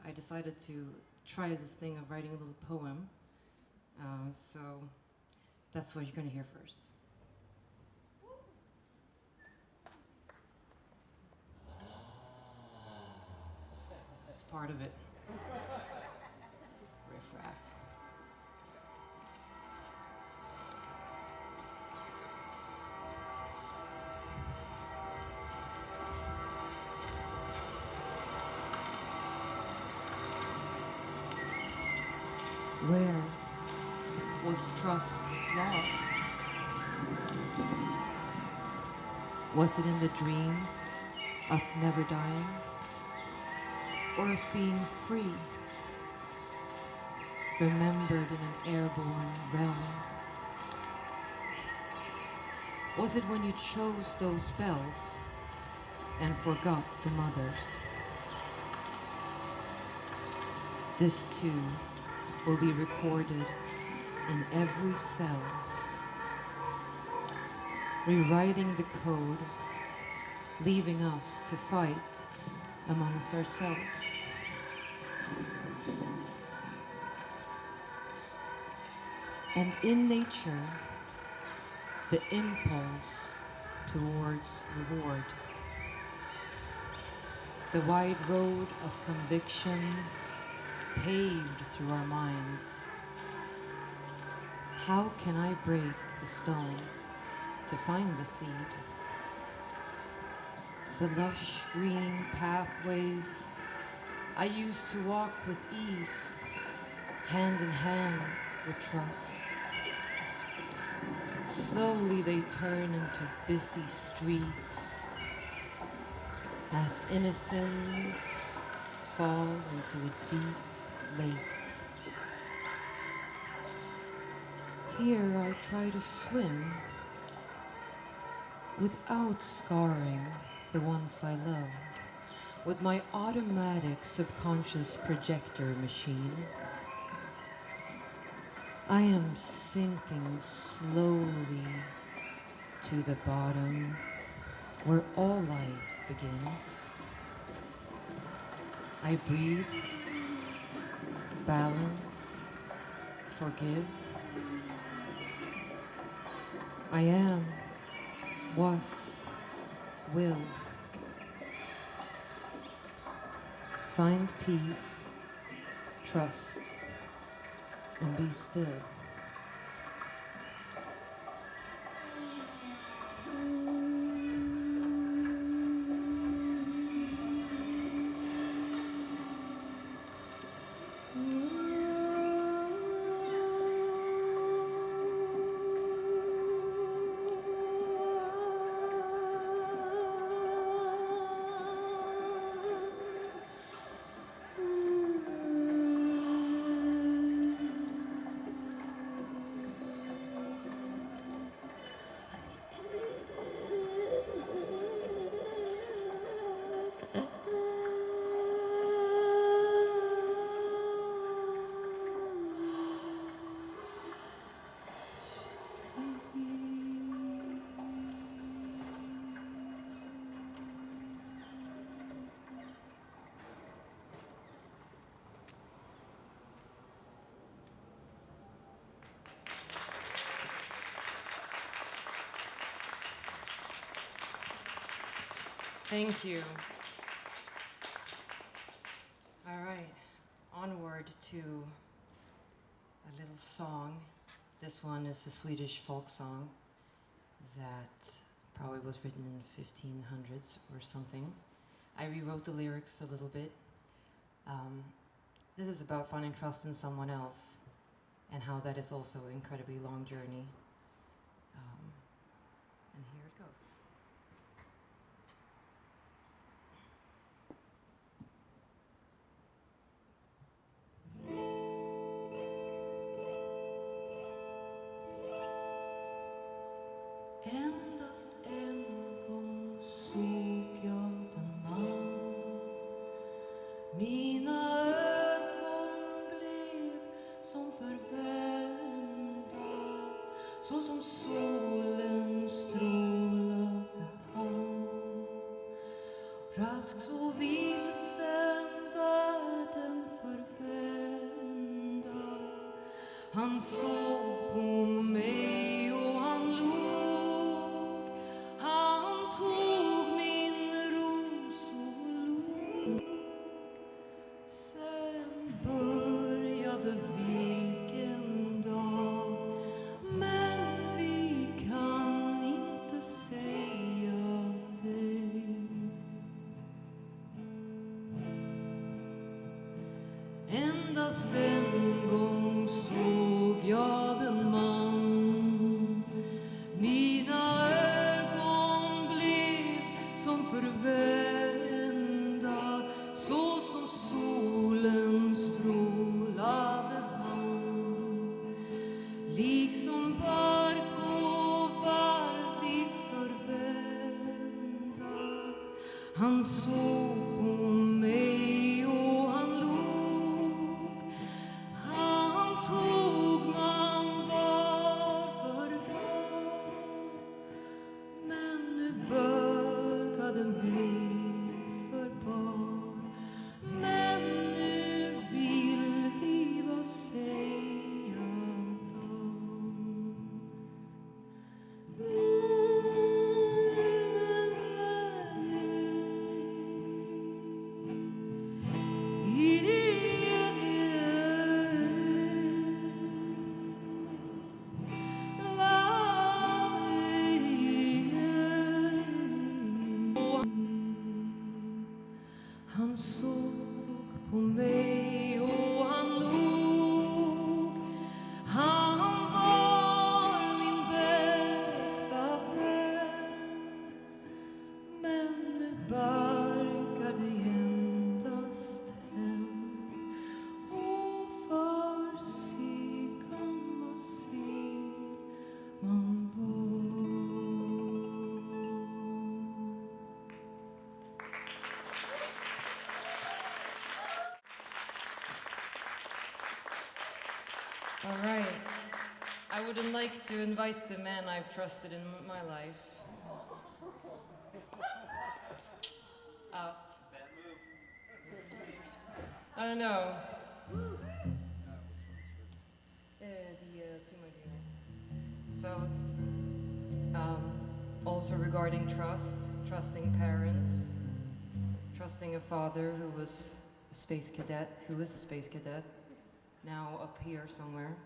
I decided to try this thing of writing a little poem. So that's what you're going to hear first. That's part of it. Riff raff. Where was trust lost? Was it in the dream of never dying? Or of being free, remembered in an airborne realm? Was it when you chose those spells and forgot the mothers? This too will be recorded in every cell, rewriting the code, leaving us to fight amongst ourselves. And in nature, the impulse towards reward, the wide road of convictions paved through our minds. How can I break the stone to find the seed? The lush green pathways I used to walk with ease, hand in hand with trust. Slowly they turn into busy streets as innocents fall into a deep lake. Here I try to swim without scarring the ones I love, with my automatic subconscious projector machine. I am sinking slowly to the bottom where all life begins. I breathe, balance, forgive. I am, was, will. Find peace, trust, and be still. Thank you. All right, onward to a little song. This one is a Swedish folk song that probably was written in 1500s or something. I rewrote the lyrics a little bit. This is about finding trust in someone else and how that is also an incredibly long journey. And here it goes. Endast en gång såg jag den man. Mina ögon blev som förvända, så som solen strålade han. Rask så vilsen världen förvända. Han såg på mig och han log. Han tog min ros och log. Sen började vilken dag, men vi kan inte säga det. Endast en gång såg jag den man. Mina ögon blev som förvända, så som solen strålade han. Liksom bark och varv i förvända. Han såg på mig och han log. Han tog man var för dag, men nu bögade mig för barn. I wouldn't like to invite the man I've trusted in my life. I don't know. So, also regarding trust, trusting parents, trusting a father who was a space cadet, now up here somewhere,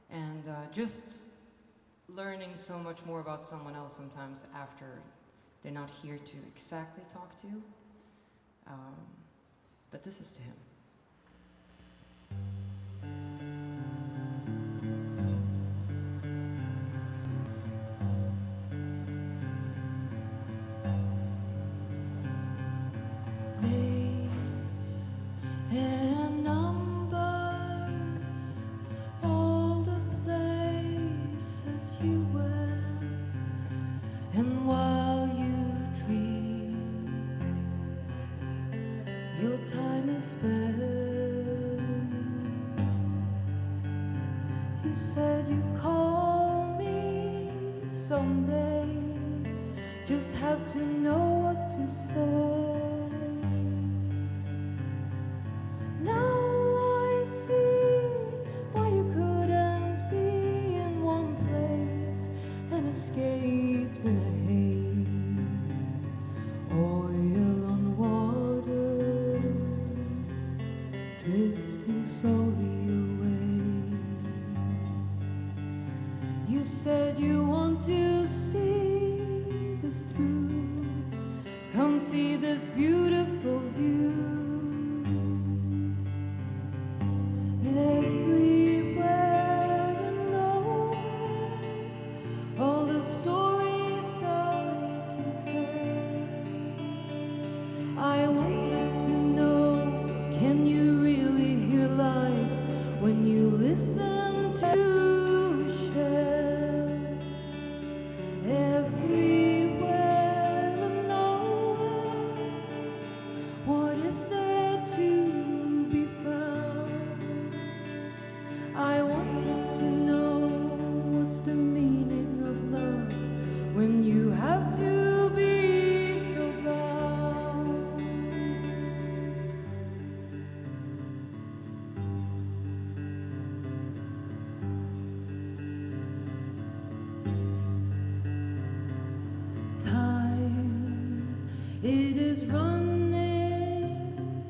and just learning so much more about someone else sometimes after they're not here to exactly talk to. But this is to him. And numbers, all the places you went, and while you dream, your time is spent. You said you'd call me someday, just have to know what to say. Escaped in a haze, oil on water, drifting slowly away. You said you want to see this through, come see this beautiful view. Everywhere and nowhere, all the stories I can tell. I wanted to know, can you really hear life when you listen to Shell? Everywhere and nowhere, what is there to be found? I wanted to know, what's the meaning of love when you have to be so bound? Time, it is running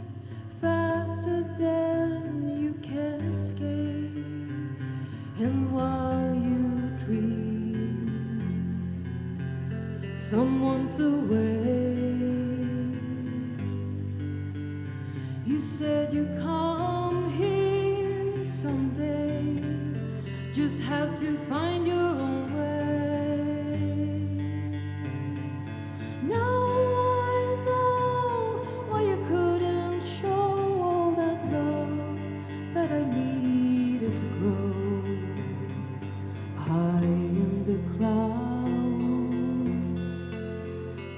faster than you can escape, and while you dream, someone's away. You said you'd come here someday, just have to find your own way. Now I know why you couldn't show all that love that I needed to grow high in the clouds,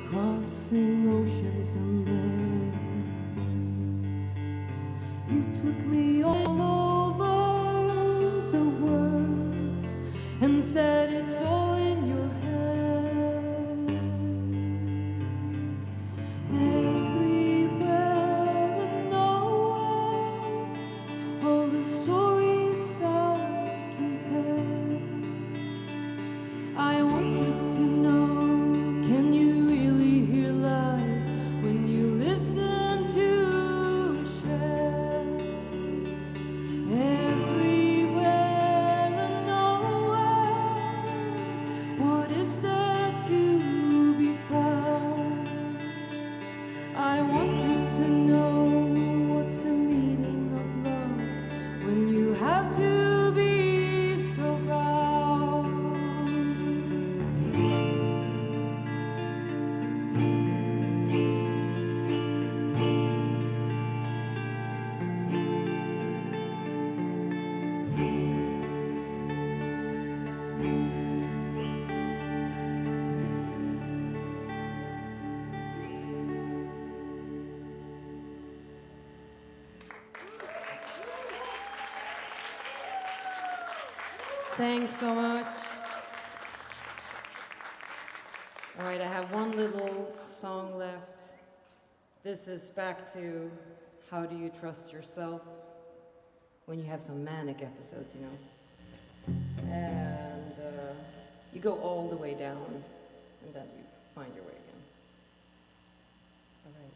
crossing oceans and land. You took me all over the world and said it's all in your head. Everywhere and nowhere, all the stories I can tell. I wanted to know, can you really hear life when you listen to Shell? Everywhere and nowhere, Thanks so much. All right, I have one little song left. This is back to how do you trust yourself when you have some manic episodes, you know? And you go all the way down, and then you find your way again. All right.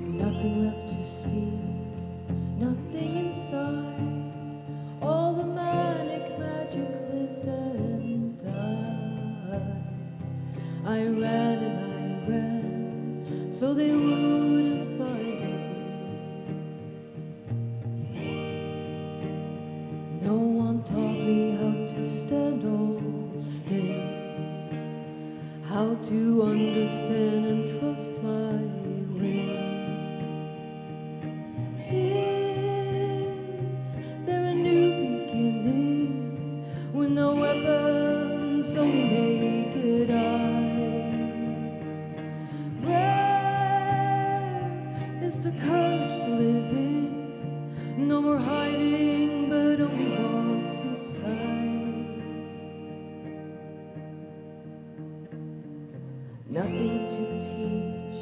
Nothing left to speak, nothing inside. All the manic magic lived and died. I ran and I ran, so they wouldn't find me. No one taught me how to stand or stay, how to understand and trust my way. Is there a new beginning with no weapons, only naked eyes? Where is the courage to live it? No more hiding, but only what's inside. Nothing to teach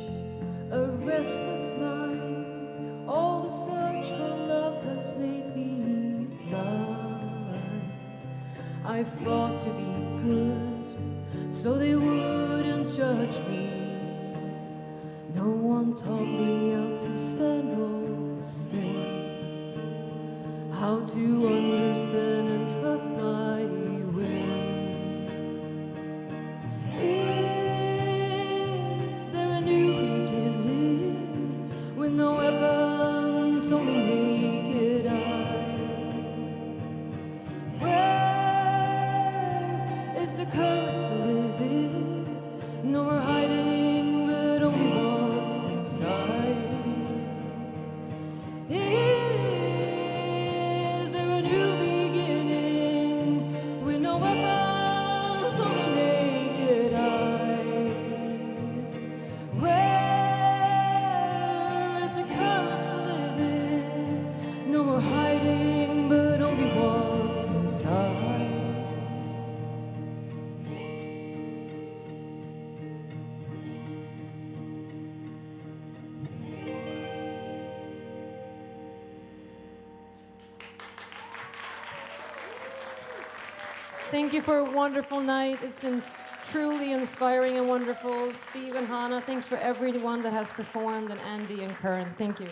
a restless mind. All the search for love has made me blind. I fought to be good, so they wouldn't judge me. No one taught me how to stand or stay, how to understand and trust my will. Is there a new beginning with no weapons, only naked eyes? Where is the courage to live it? No more hiding, but only what's inside. Is there a new beginning with no weapons, only naked eyes? Where is the courage to live it? No more hiding, but only what's inside. Thank you for a wonderful night. It's been truly inspiring and wonderful. Steve and Hanna, thanks for everyone that has performed, and Andy and Karen. Thank you.